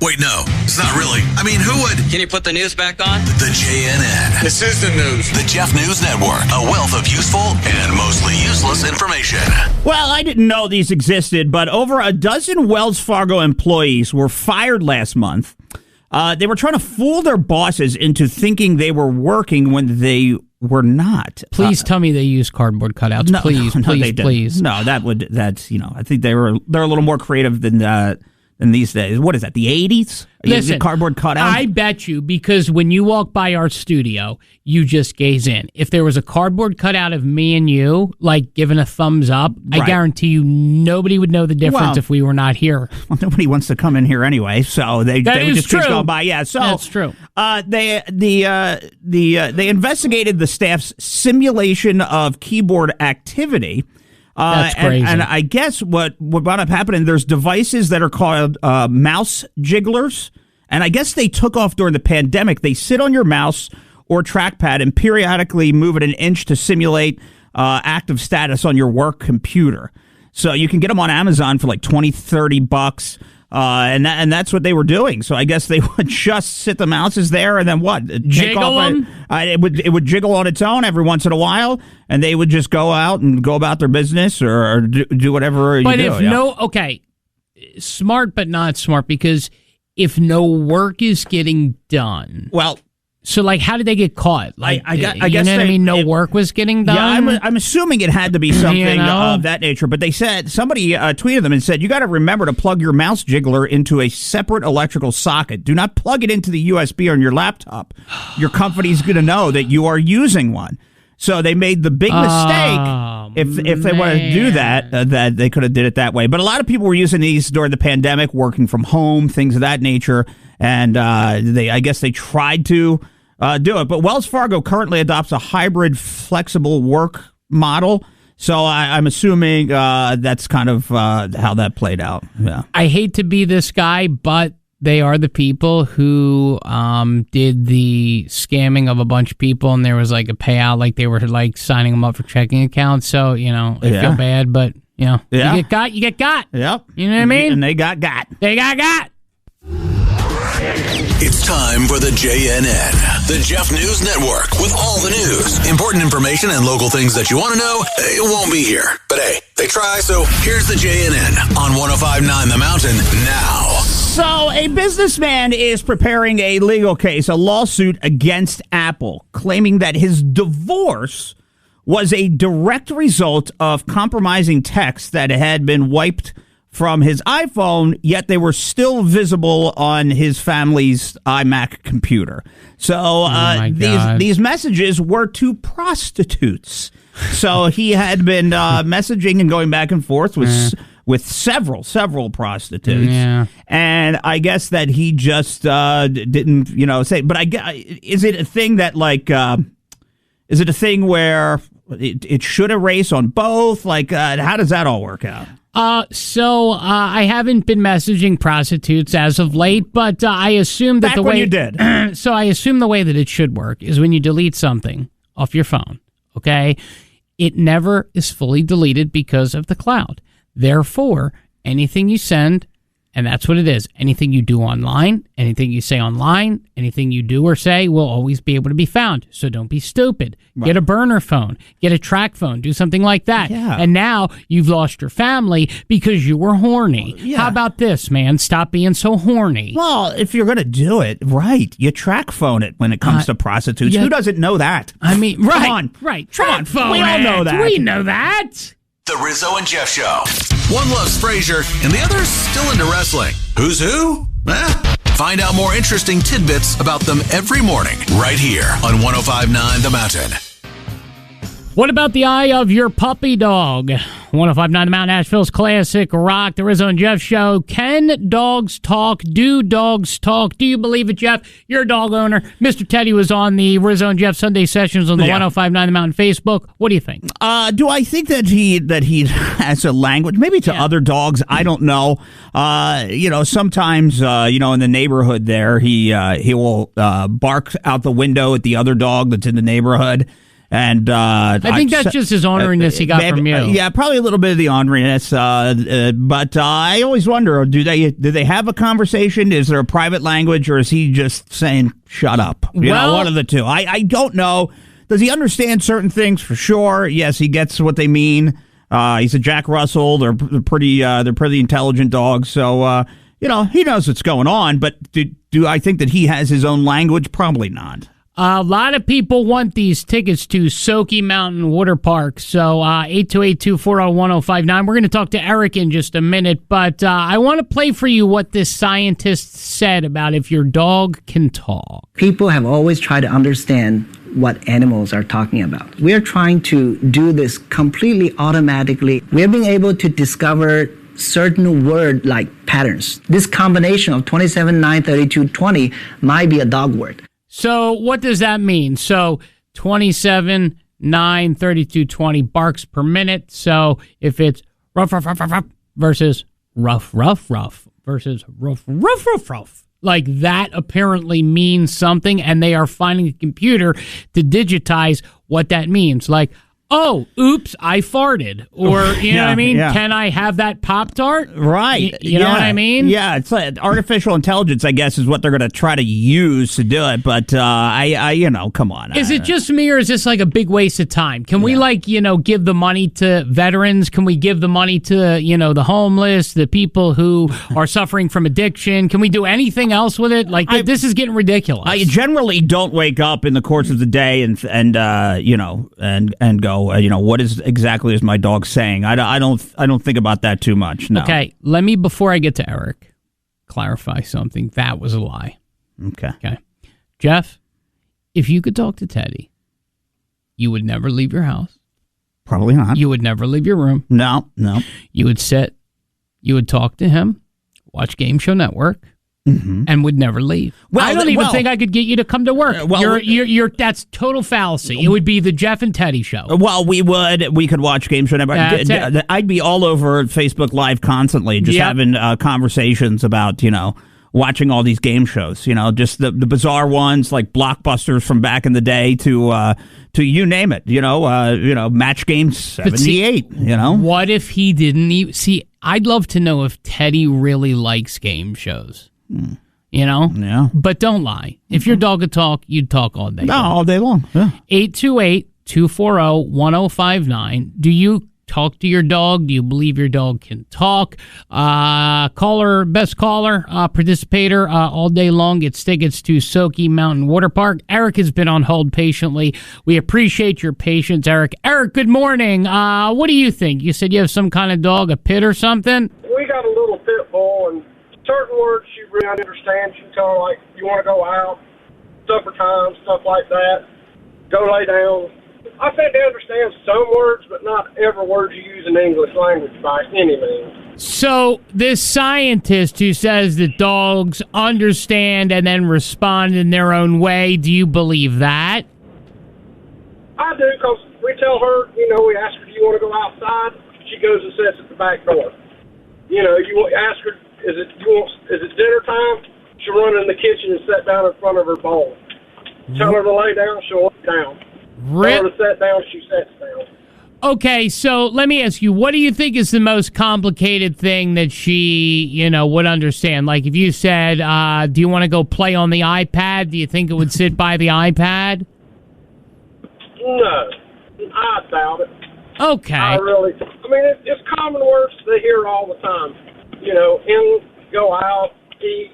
Wait, no, it's not really. I mean, who would?
Can you put the news back on?
The JNN.
This is the news.
The Jeff News Network. A wealth of useful and mostly useless information.
Well, I didn't know these existed, but over a dozen Wells Fargo employees were fired last month. They were trying to fool their bosses into thinking they were working when they were not.
Please tell me they use cardboard cutouts.
No,
please.
No, I think they're a little more creative than these days. What is that, the 80s?
Listen,
cardboard cutout?
I bet you, because when you walk by our studio, you just gaze in. If there was a cardboard cutout of me and you, like giving a thumbs up,
Right.
I guarantee you nobody would know the difference if we were not here.
Well, nobody wants to come in here anyway, so they would just keep going by. Yeah, so
that's true.
They investigated the staff's simulation of keyboard activity.
That's crazy.
And I guess what wound up happening, there's devices that are called mouse jigglers, and I guess they took off during the pandemic. They sit on your mouse or trackpad and periodically move it an inch to simulate active status on your work computer. So you can get them on Amazon for like $20-$30. And that's what they were doing. So I guess they would just sit the mouses there and then what?
Jiggle them?
It would jiggle on its own every once in a while, and they would just go out and go about their business or do whatever
But
you do.
Smart but not smart, because if no work is getting done,
well,
so like how did they get caught? Like
I guess
you know what I mean? No work was getting done.
Yeah, I'm assuming it had to be something of that nature. But they said somebody tweeted them and said, "You got to remember to plug your mouse jiggler into a separate electrical socket. Do not plug it into the USB on your laptop. Your company's going to know that you are using one." So they made the big mistake. If they wanted to do that, that they could have did it that way. But a lot of people were using these during the pandemic, working from home, things of that nature, and I guess they tried to do it. But Wells Fargo currently adopts a hybrid flexible work model. So I'm assuming that's kind of how that played out. Yeah.
I hate to be this guy, but they are the people who did the scamming of a bunch of people, and there was like a payout, like they were like signing them up for checking accounts. So, I feel bad, but, you get got, you get got.
Yep.
You know what I mean?
And they got.
They got.
It's time for the JNN, the Jeff News Network, with all the news, important information, and local things that you want to know. It won't be here, but hey, they try, so here's the JNN on 105.9 The Mountain now.
So a businessman is preparing a legal case, a lawsuit against Apple, claiming that his divorce was a direct result of compromising texts that had been wiped from his iPhone, yet they were still visible on his family's iMac computer. So these messages were to prostitutes. So he had been messaging and going back and forth with several prostitutes. Yeah. And I guess that he just didn't, say. But is it a thing that is it a thing where it should erase on both? Like, how does that all work out?
So I haven't been messaging prostitutes as of late, but I assume that
you did.
So I assume the way that it should work is when you delete something off your phone, okay, it never is fully deleted because of the cloud. Therefore, anything you send, and that's what it is, anything you do online, anything you say online, anything you do or say will always be able to be found. So don't be stupid. Right. Get a burner phone. Get a track phone. Do something like that. Yeah. And now you've lost your family because you were horny. Yeah. How about this, man? Stop being so horny.
Well, if you're going to do it, right, you track phone it when it comes to prostitutes. Yeah. Who doesn't know that?
I mean, right.
Come on.
Right. Track phone.
We all know that.
We know that.
The Rizzo and Jeff Show. One loves Frasier, and the other's still into wrestling. Who's who? Find out more interesting tidbits about them every morning, right here on 105.9 The Mountain.
What about the eye of your puppy dog? 105.9 Mount Nashville's classic rock, the Rizzo and Jeff show. Can dogs talk? Do dogs talk? Do you believe it, Jeff? You're a dog owner. Mr. Teddy was on the Rizzo and Jeff Sunday sessions on the 105.9 The Mountain Facebook. What do you think?
Do I think that he has a language? Maybe to other dogs. I don't know. Sometimes in the neighborhood there, he will bark out the window at the other dog that's in the neighborhood. And I
think that's just his orneriness he got from you.
Yeah, probably a little bit of the orneriness. But I always wonder: do they have a conversation? Is there a private language, or is he just saying "shut up"? One of the two. I don't know. Does he understand certain things? For sure. Yes, he gets what they mean. He's a Jack Russell. They're pretty intelligent dogs. So he knows what's going on. But do I think that he has his own language? Probably not.
A lot of people want these tickets to Soaky Mountain Water Park. So 828-240-1059. We're going to talk to Eric in just a minute. But I want to play for you what this scientist said about if your dog can talk.
People have always tried to understand what animals are talking about. We are trying to do this completely automatically. We have been able to discover certain word-like patterns. This combination of 27, 9, 32, 20 might be a dog word.
So what does that mean? So 27, 9, 32, 20 barks per minute. So if it's rough, rough, rough, rough, rough versus rough, rough, rough versus rough, rough, rough, rough. Like that apparently means something, and they are finding a computer to digitize what that means. Like, oh, oops, I farted. Or, you know what I mean? Yeah. Can I have that Pop-Tart?
Right.
You know what I mean?
Yeah, it's like artificial intelligence, I guess, is what they're going to try to use to do it. But, come on.
Is it just me, or is this like a big waste of time? Can we, give the money to veterans? Can we give the money to, the homeless, the people who are suffering from addiction? Can we do anything else with it? Like, this is getting ridiculous.
I generally don't wake up in the course of the day and go, what exactly is my dog saying? I don't think about that too much. No.
Okay, before I get to Eric, clarify something. That was a lie. Okay. Jeff, if you could talk to Teddy, you would never leave your house.
Probably not.
You would never leave your room.
No.
You would sit, you would talk to him, watch Game Show Network, and would never leave. Well, I don't even think I could get you to come to work. You're that's total fallacy. It would be the Jeff and Teddy show.
Well, we could watch Game Show Network. I'd be all over Facebook Live constantly, just having conversations about, watching all these game shows, just the bizarre ones like blockbusters from back in the day to you name it, Match Game 78,
What if he didn't even see? I'd love to know if Teddy really likes game shows.
Yeah.
But don't lie. If your dog could talk, you'd talk all day.
No, all day long. Yeah.
828-240-1059. Do you talk to your dog? Do you believe your dog can talk? Best caller, participator all day long. Gets tickets to Soaky Mountain Water Park. Eric has been on hold patiently. We appreciate your patience, Eric. Eric, good morning. What do you think? You said you have some kind of dog, a pit or something?
We got a little pit bull, and certain words she really understands. She can tell her, like, you want to go out, supper time, stuff like that, go lay down. I think they understand some words, but not every word you use in English language by any means.
So this scientist who says that dogs understand and then respond in their own way, do you believe that?
I do, because we tell her, we ask her, do you want to go outside? She goes and sits at the back door. You ask her, is it dinner time? She'll run in the kitchen and sit down in front of her bowl. Tell her to lay down, she'll lay down. Tell her to sit down, she sits down.
Okay, so let me ask you, what do you think is the most complicated thing that she, would understand? Like if you said, do you want to go play on the iPad? Do you think it would sit by the iPad?
No, I doubt it.
Okay.
It's common words they hear all the time. Go out, eat,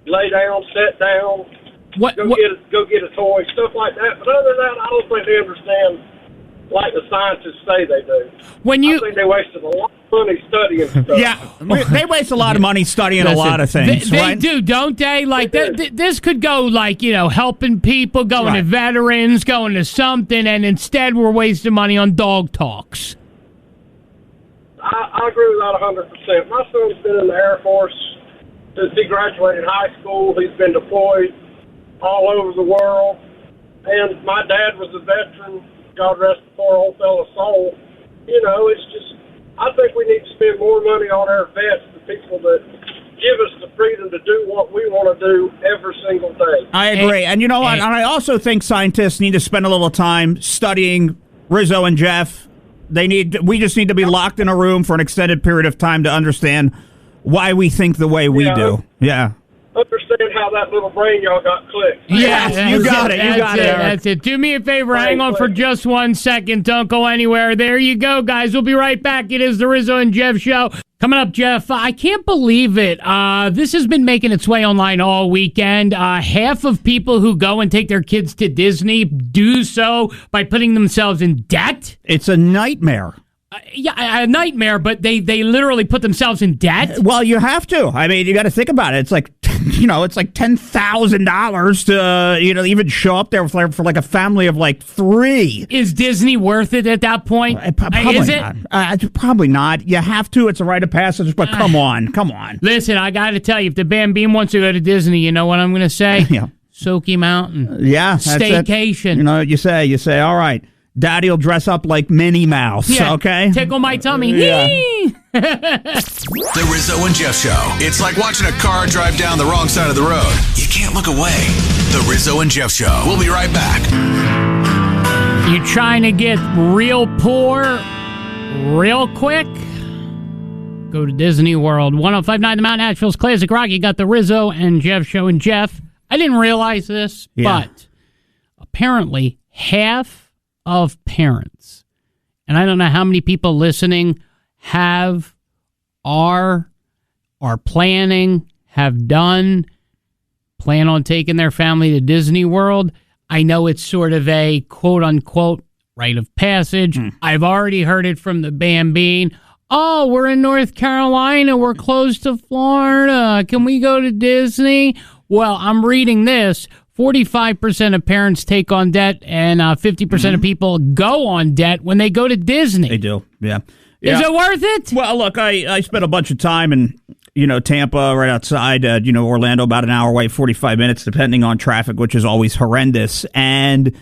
lay down, sit down, go get a toy, stuff like that. But other than that, I don't think they understand like the scientists say they do. I think they wasted a lot of money studying stuff.
Yeah, they waste a lot of money studying a lot of things.
They
right?
do, don't they? Like, this could go, like, helping people, going to veterans, going to something, and instead we're wasting money on dog talks.
I agree with that 100%. My son's been in the Air Force since he graduated high school. He's been deployed all over the world. And my dad was a veteran. God rest the poor old fella's soul. It's just, I think we need to spend more money on our vets, the people that give us the freedom to do what we want to do every single day.
I agree. And you know what? And I also think scientists need to spend a little time studying Rizzo and Jeff. We just need to be locked in a room for an extended period of time to understand why we think the way we do. Yeah.
Understand how that little brain y'all got clicked.
Yeah,
you got it.
That's it. Do me a favor. Hang on for just 1 second. Don't go anywhere. There you go, guys. We'll be right back. It is the Rizzo and Jeff Show. Coming up, Jeff, I can't believe it. This has been making its way online all weekend. Half of people who go and take their kids to Disney do so by putting themselves in debt.
It's a nightmare.
A nightmare, but they literally put themselves in debt.
Well, you have to. I mean, you got to think about it. It's like, it's like $10,000 to, even show up there for like a family of like 3.
Is Disney worth it at that point?
Probably
Is it?
not. Probably not. You have to. It's a rite of passage, but come on.
Listen, I got to tell you, if the Bam-Beam wants to go to Disney, you know what I'm going to say?
Yeah.
Soaky Mountain.
Yeah.
Staycation.
You say, all right. Daddy will dress up like Minnie Mouse, okay?
Tickle my tummy.
Yeah.
The Rizzo and Jeff Show. It's like watching a car drive down the wrong side of the road. You can't look away. The Rizzo and Jeff Show. We'll be right back.
You trying to get real poor real quick? Go to Disney World. 105.9 The Mountain, Nashville's Classic Rock. You got the Rizzo and Jeff Show. And Jeff, I didn't realize this, but apparently half of parents, and I don't know how many people listening are planning, have done, plan on taking their family to Disney World. I know it's sort of a quote-unquote rite of passage. I've already heard it from the Bambine. Oh, we're in North Carolina. We're close to Florida. Can we go to Disney? Well, I'm reading this. 45% of parents take on debt, and 50% of people go on debt when they go to Disney.
They do, yeah.
Is it worth it?
Well, look, I spent a bunch of time in, Tampa, right outside, Orlando, about an hour away, 45 minutes, depending on traffic, which is always horrendous. And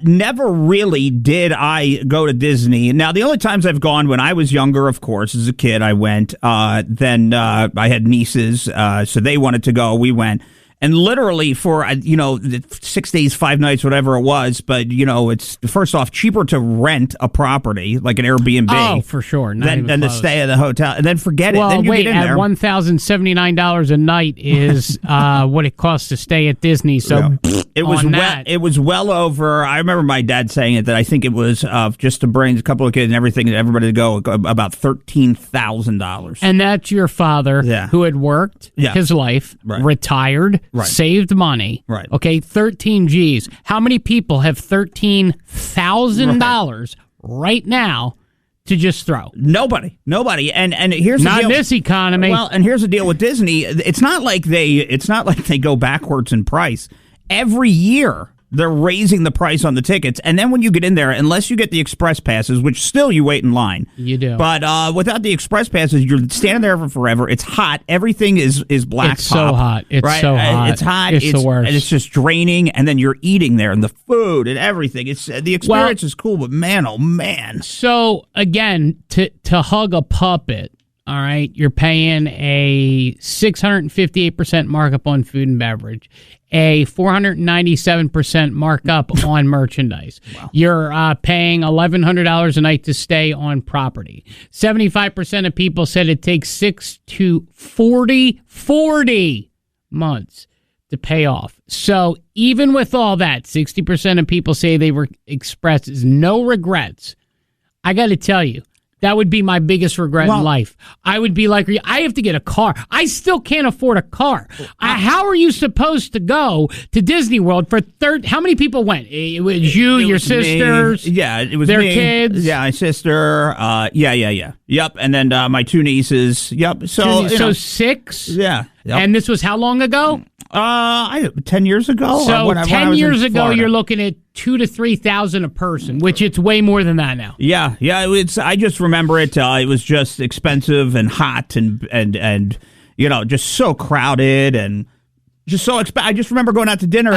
never really did I go to Disney. Now, the only times I've gone when I was younger, of course, as a kid, I went. Then I had nieces, so they wanted to go. We went. And literally for, 6 days, 5 nights, whatever it was, but, it's, first off, cheaper to rent a property, like an Airbnb.
Oh, for sure.
Than to stay at the hotel. And then forget it. Then you get in there.
$1,079 a night is what it costs to stay at Disney. So
it was well over, I remember my dad saying it, that I think it was just to bring a couple of kids and everything, everybody to go, about $13,000.
And that's your father who had worked his life, retired, saved money.
Right.
Okay, 13 G's. How many people have $13,000 right now to just throw?
Nobody. And here's the deal.
Not in this economy.
Well, and here's the deal with Disney. It's not like they go backwards in price. Every year they're raising the price on the tickets, and then when you get in there, unless you get the express passes, which still you wait in line.
You do.
But without the express passes, you're standing there for forever. It's hot. Everything is black.
It's so hot. It's
right?
so hot.
It's hot.
It's the worst.
And it's just draining, and then you're eating there, and the food and everything. It's the experience is cool, but man, oh man.
So again, to hug a puppet. All right, you're paying a 658% markup on food and beverage, a 497% markup on merchandise. Wow. You're paying $1,100 a night to stay on property. 75% of people said it takes 6 to 40 months to pay off. So even with all that, 60% of people say they were expressed no regrets. I got to tell you, That would be my biggest regret in life. I would be like, I have to get a car. I still can't afford a car. How are you supposed to go to Disney World for how many people went? It was you, your sisters.
Yeah, it was
their
me.
kids.
Yeah, my sister. Yeah. Yep, and then my 2 nieces. Yep. So
6.
Yeah. Yep.
And this was how long ago?
10 years ago.
So
when I
10
was
years
in
ago,
Florida.
you're looking at 2,000 to 3,000 a person, which it's way more than that now.
Yeah. I just remember it. It was just expensive and hot and just so crowded and just so I just remember going out to dinner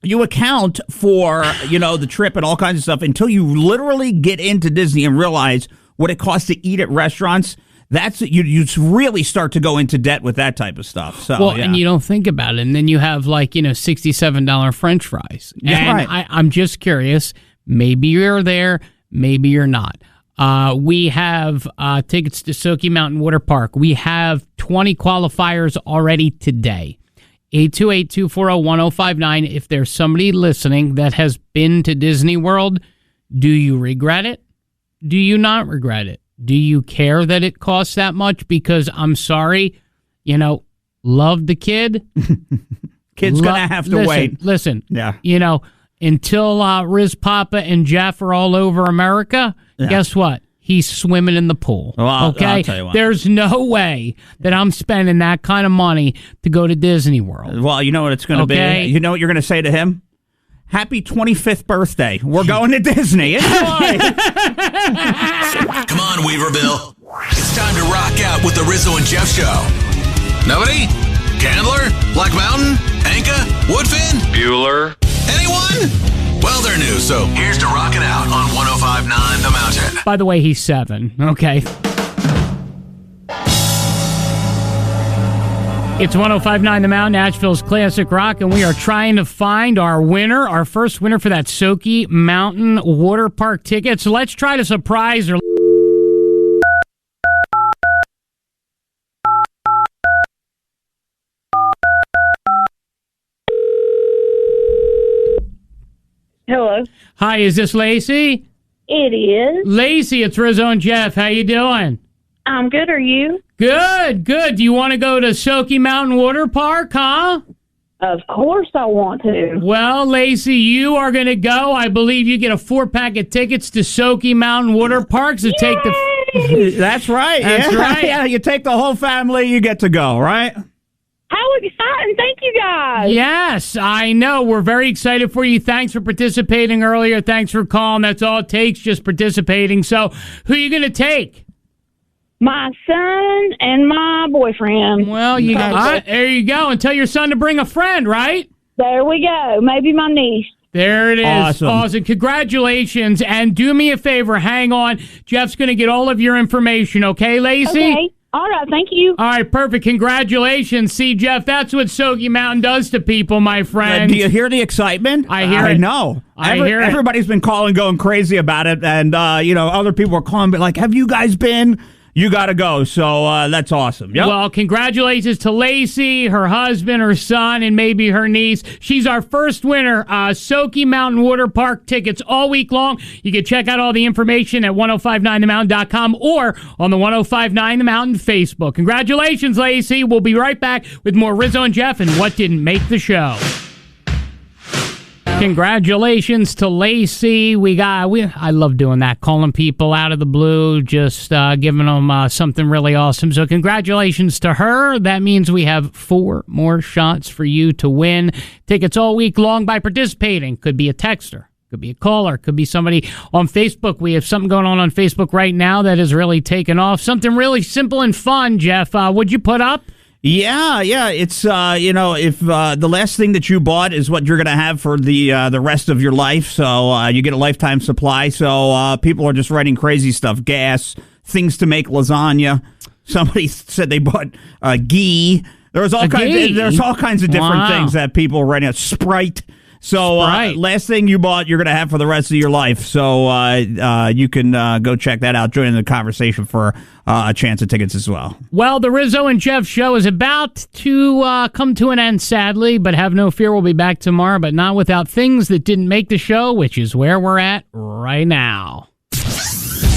you account for the trip and all kinds of stuff until you literally get into Disney and realize what it costs to eat at restaurants. That's you really start to go into debt with that type of stuff. So
and you don't think about it, and then you have $67 French fries.
Yeah,
and
right.
I'm just curious. Maybe you're there, maybe you're not. We have tickets to Soaky Mountain Water Park. We have 20 qualifiers already today. 828-240-1059. If there's somebody listening that has been to Disney World, do you regret it? Do you not regret it? Do you care that it costs that much? Because I'm sorry, love the kid.
Kid's going to have to wait.
Listen,
yeah.
Until Riz Poppa and Jeff are all over America, guess what? He's swimming in the pool.
Well,
okay?
I'll tell you what.
There's no way that I'm spending that kind of money to go to Disney World.
Well, you know what it's going to be? You know what you're going to say to him? Happy 25th birthday. We're going to Disney. Enjoy.
Come on, Weaverville. It's time to rock out with the Rizzo and Jeff Show. Nobody? Candler? Black Mountain? Anka? Woodfin?
Bueller?
Anyone? Well, they're new, so here's to rocking out on 105.9 The Mountain.
By the way, he's 7. Okay. It's 105.9 The Mountain, Nashville's classic rock, and we are trying to find our winner, our first winner for that Soaky Mountain Water Park ticket. So let's try to surprise her.
Hello.
Hi, is this Lacey?
It is.
Lacey, it's Rizzo and Jeff. How you doing?
I'm good. Are you?
Good. Do you want to go to Soaky Mountain Water Park, huh?
Of course I want to.
Well, Lacey, you are going to go. I believe you get a 4-pack of tickets to Soaky Mountain Water Park. So take the...
That's right.
That's right.
Yeah, you take the whole family, you get to go, right?
How exciting. Thank you, guys.
Yes, I know. We're very excited for you. Thanks for participating earlier. Thanks for calling. That's all it takes, just participating. So who are you going to take?
My son and my boyfriend.
Well, there you go. And tell your son to bring a friend, right?
There we go. Maybe my niece.
There it is.
Awesome.
Congratulations. And do me a favor. Hang on. Jeff's going to get all of your information. Okay, Lacey?
Okay. All right. Thank you.
All right. Perfect. Congratulations. See, Jeff, that's what Soaky Mountain does to people, my friend.
Do you hear the excitement?
I hear it.
I know.
I hear it.
Everybody's been calling, going crazy about it. And, other people are calling, but like, have you guys been? You got to go. So that's awesome. Yep.
Well, congratulations to Lacey, her husband, her son, and maybe her niece. She's our first winner. Soaky Mountain Water Park tickets all week long. You can check out all the information at 1059themountain.com or on the 1059 The Mountain Facebook. Congratulations, Lacey. We'll be right back with more Rizzo and Jeff and What Didn't Make the Show. Congratulations to Lacey. I love doing that, calling people out of the blue, just giving them something really awesome. So congratulations to her. That means we have 4 more shots for you to win tickets all week long by participating. Could be a texter, could be a caller, could be somebody on Facebook. We have something going on Facebook right now that has really taken off. Something really simple and fun, Jeff. What'd you put up?
Yeah. It's if the last thing that you bought is what you're going to have for the rest of your life, so you get a lifetime supply. So people are just writing crazy stuff: gas, things to make lasagna. Somebody said they bought ghee. There's all kinds of different things that people are writing. Sprite. So last thing you bought, you're going to have for the rest of your life. So you can go check that out. Join in the conversation for a chance at tickets as well.
Well, the Rizzo and Jeff show is about to come to an end, sadly, but have no fear. We'll be back tomorrow, but not without things that didn't make the show, which is where we're at right now.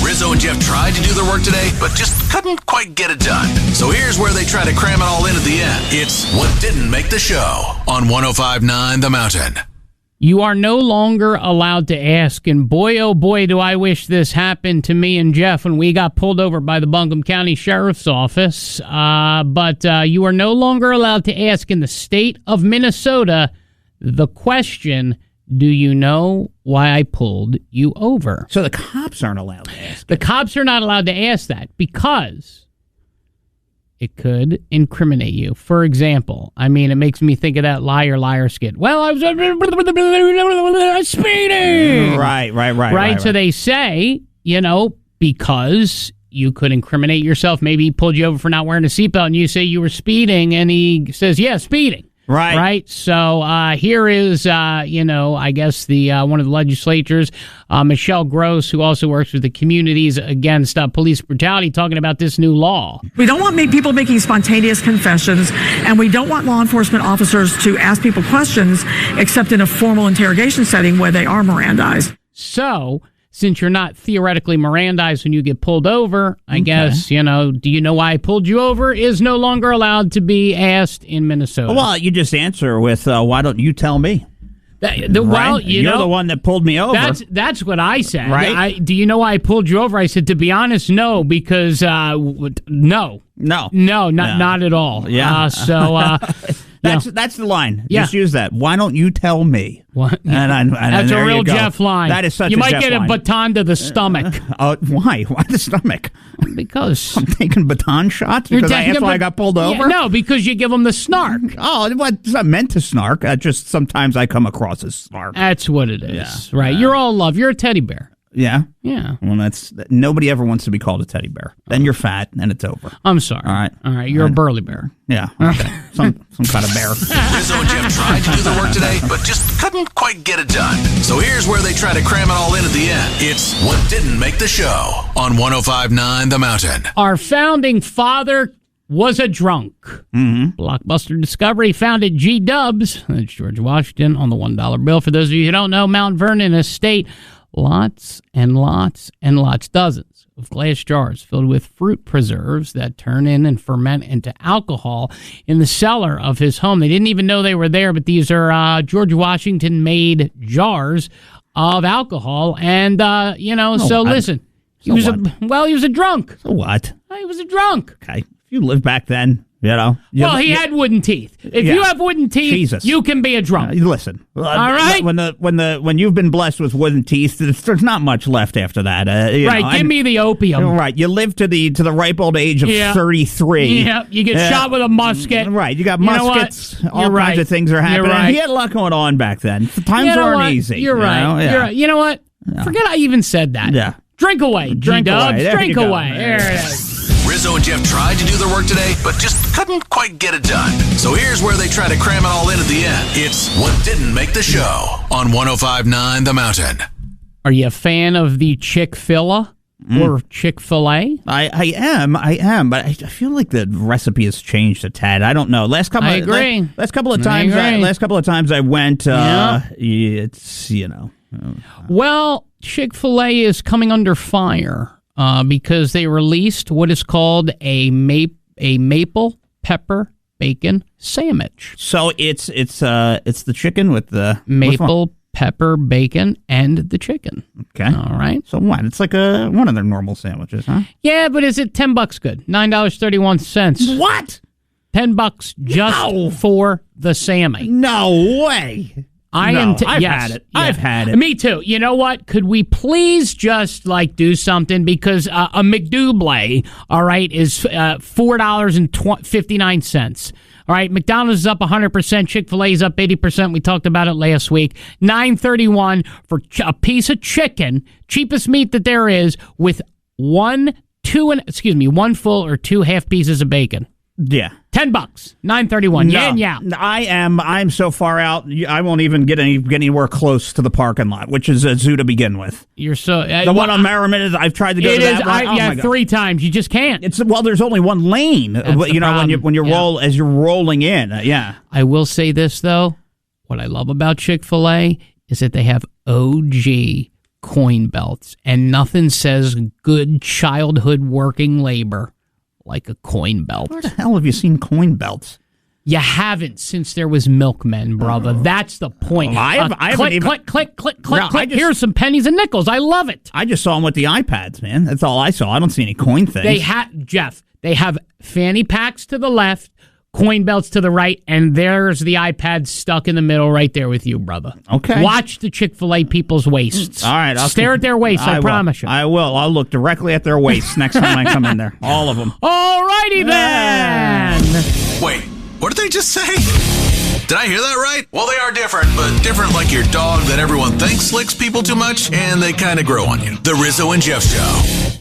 Rizzo and Jeff tried to do their work today, but just couldn't quite get it done. So here's where they try to cram it all in at the end. It's What Didn't Make the Show on 105.9 The Mountain.
You are no longer allowed to ask, and boy, oh boy, do I wish this happened to me and Jeff when we got pulled over by the Buncombe County Sheriff's Office. But you are no longer allowed to ask in the state of Minnesota the question, do you know why I pulled you over?
So the cops aren't allowed to ask.
The cops are not allowed to ask that because it could incriminate you. For example, I mean, it makes me think of that liar skit. Well, I was speeding. Right. So they say, because you could incriminate yourself. Maybe he pulled you over for not wearing a seatbelt, and you say you were speeding, and he says, yeah, speeding. Right. So here is, I guess the one of the legislators, Michelle Gross, who also works with the Communities Against Police Brutality, talking about this new law.
We don't want people making spontaneous confessions, and we don't want law enforcement officers to ask people questions except in a formal interrogation setting where they are Mirandized.
So, since you're not theoretically Mirandized when you get pulled over, I guess, do you know why I pulled you over is no longer allowed to be asked in Minnesota.
Well, you just answer with, why don't you tell me?
You're
the one that pulled me over.
That's what I said.
Right?
Do you know why I pulled you over? I said, to be honest, no, because no. Not at all.
Yeah. That's the line.
Yeah.
Just use that. Why don't you tell me?
What?
That's
a real Jeff line.
That is such
you
a
might
Jeff
get
line.
a baton to the stomach.
Why? Why the stomach?
Because
I'm taking baton shots because that's why I got pulled over.
Yeah, no, because you give them the snark.
Oh, it's not meant to snark. Just sometimes I come across as snark.
That's what it is, right? You're all love. You're a teddy bear.
Yeah?
Yeah.
Well, nobody ever wants to be called a teddy bear. Then you're fat, and it's over.
I'm sorry.
All right.
You're a burly bear.
Yeah. Okay. some kind of bear.
Rizzo and Jeff tried to do their work today, but just couldn't quite get it done. So here's where they try to cram it all in at the end. It's What Didn't Make the Show on 105.9 The Mountain.
Our founding father was a drunk.
Mm-hmm.
Blockbuster Discovery founded G-Dubs. That's George Washington on the $1 bill. For those of you who don't know, Mount Vernon Estate, lots and lots and lots, dozens of glass jars filled with fruit preserves that turn in and ferment into alcohol in the cellar of his home. They didn't even know they were there, but these are George Washington-made jars of alcohol. And, listen, he was a drunk.
So what?
He was a drunk.
Okay. If you lived back then, he
had wooden teeth. If you have wooden teeth,
Jesus.
You can be a drunk.
Listen,
all right.
When you've been blessed with wooden teeth, there's not much left after that.
Give me the opium.
Right, you live to the ripe old age of 33.
Yeah, you get shot with a musket.
Right, you got muskets. All
You're
kinds of things are happening.
Right.
He had a lot going on back then. Times weren't easy.
You're right. You're right. You know what? Yeah. Forget I even said that.
Yeah.
Drink away, G-Dubs. Drink away. There it is.
Rizzo and Jeff tried to do their work today, but just couldn't quite get it done. So here's where they try to cram it all in at the end. It's What Didn't Make the Show on 105.9 The Mountain.
Are you a fan of the Chick-Fil-A or Chick-Fil-A?
I am, but I feel like the recipe has changed a tad. I don't know. Last couple of times I went, it's,
Well, Chick-fil-A is coming under fire because they released what is called a maple pepper bacon sandwich.
So it's the chicken with the
maple pepper bacon and the chicken.
Okay.
All right.
So what? It's like one of their normal sandwiches, huh?
Yeah, but is it $10 good? $9.31.
What?
$10 just for the Sammy.
No way.
I've
had it. Yeah. I've had it.
Me too. You know what? Could we please just do something? Because a McDouble, all right, is $4.59. All right, McDonald's is up 100%. Chick-fil-A is up 80%. We talked about it last week. $9.31 for a piece of chicken, cheapest meat that there is, with one full or 2 half pieces of bacon.
Yeah.
$10, $9.31. Yeah.
I'm so far out. I won't even get anywhere close to the parking lot, which is a zoo to begin with.
You're so
the one on Merriman is. I've tried to go to that one.
3 times. You just can't.
There's only one lane. When you roll as you're rolling in. Yeah.
I will say this though. What I love about Chick-fil-A is that they have OG coin belts, and nothing says good childhood working labor like a coin belt.
Where the hell have you seen coin belts?
You haven't since there was milkmen, brother. That's the point.
I haven't even...
Click. Here's some pennies and nickels. I love it.
I just saw them with the iPads, man. That's all I saw. I don't see any coin things.
Jeff, they have fanny packs to the left, coin belts to the right, and there's the iPad stuck in the middle right there with you, brother.
Okay.
Watch the Chick-Fil-A people's waists.
All right. I'll
stare at their waists, I promise you.
I will. I'll look directly at their waists next time I come in there. All of them.
All righty then.
Wait, what did they just say? Did I hear that right? Well, they are different, but different like your dog that everyone thinks licks people too much, and they kind of grow on you. The Rizzo and Jeff Show.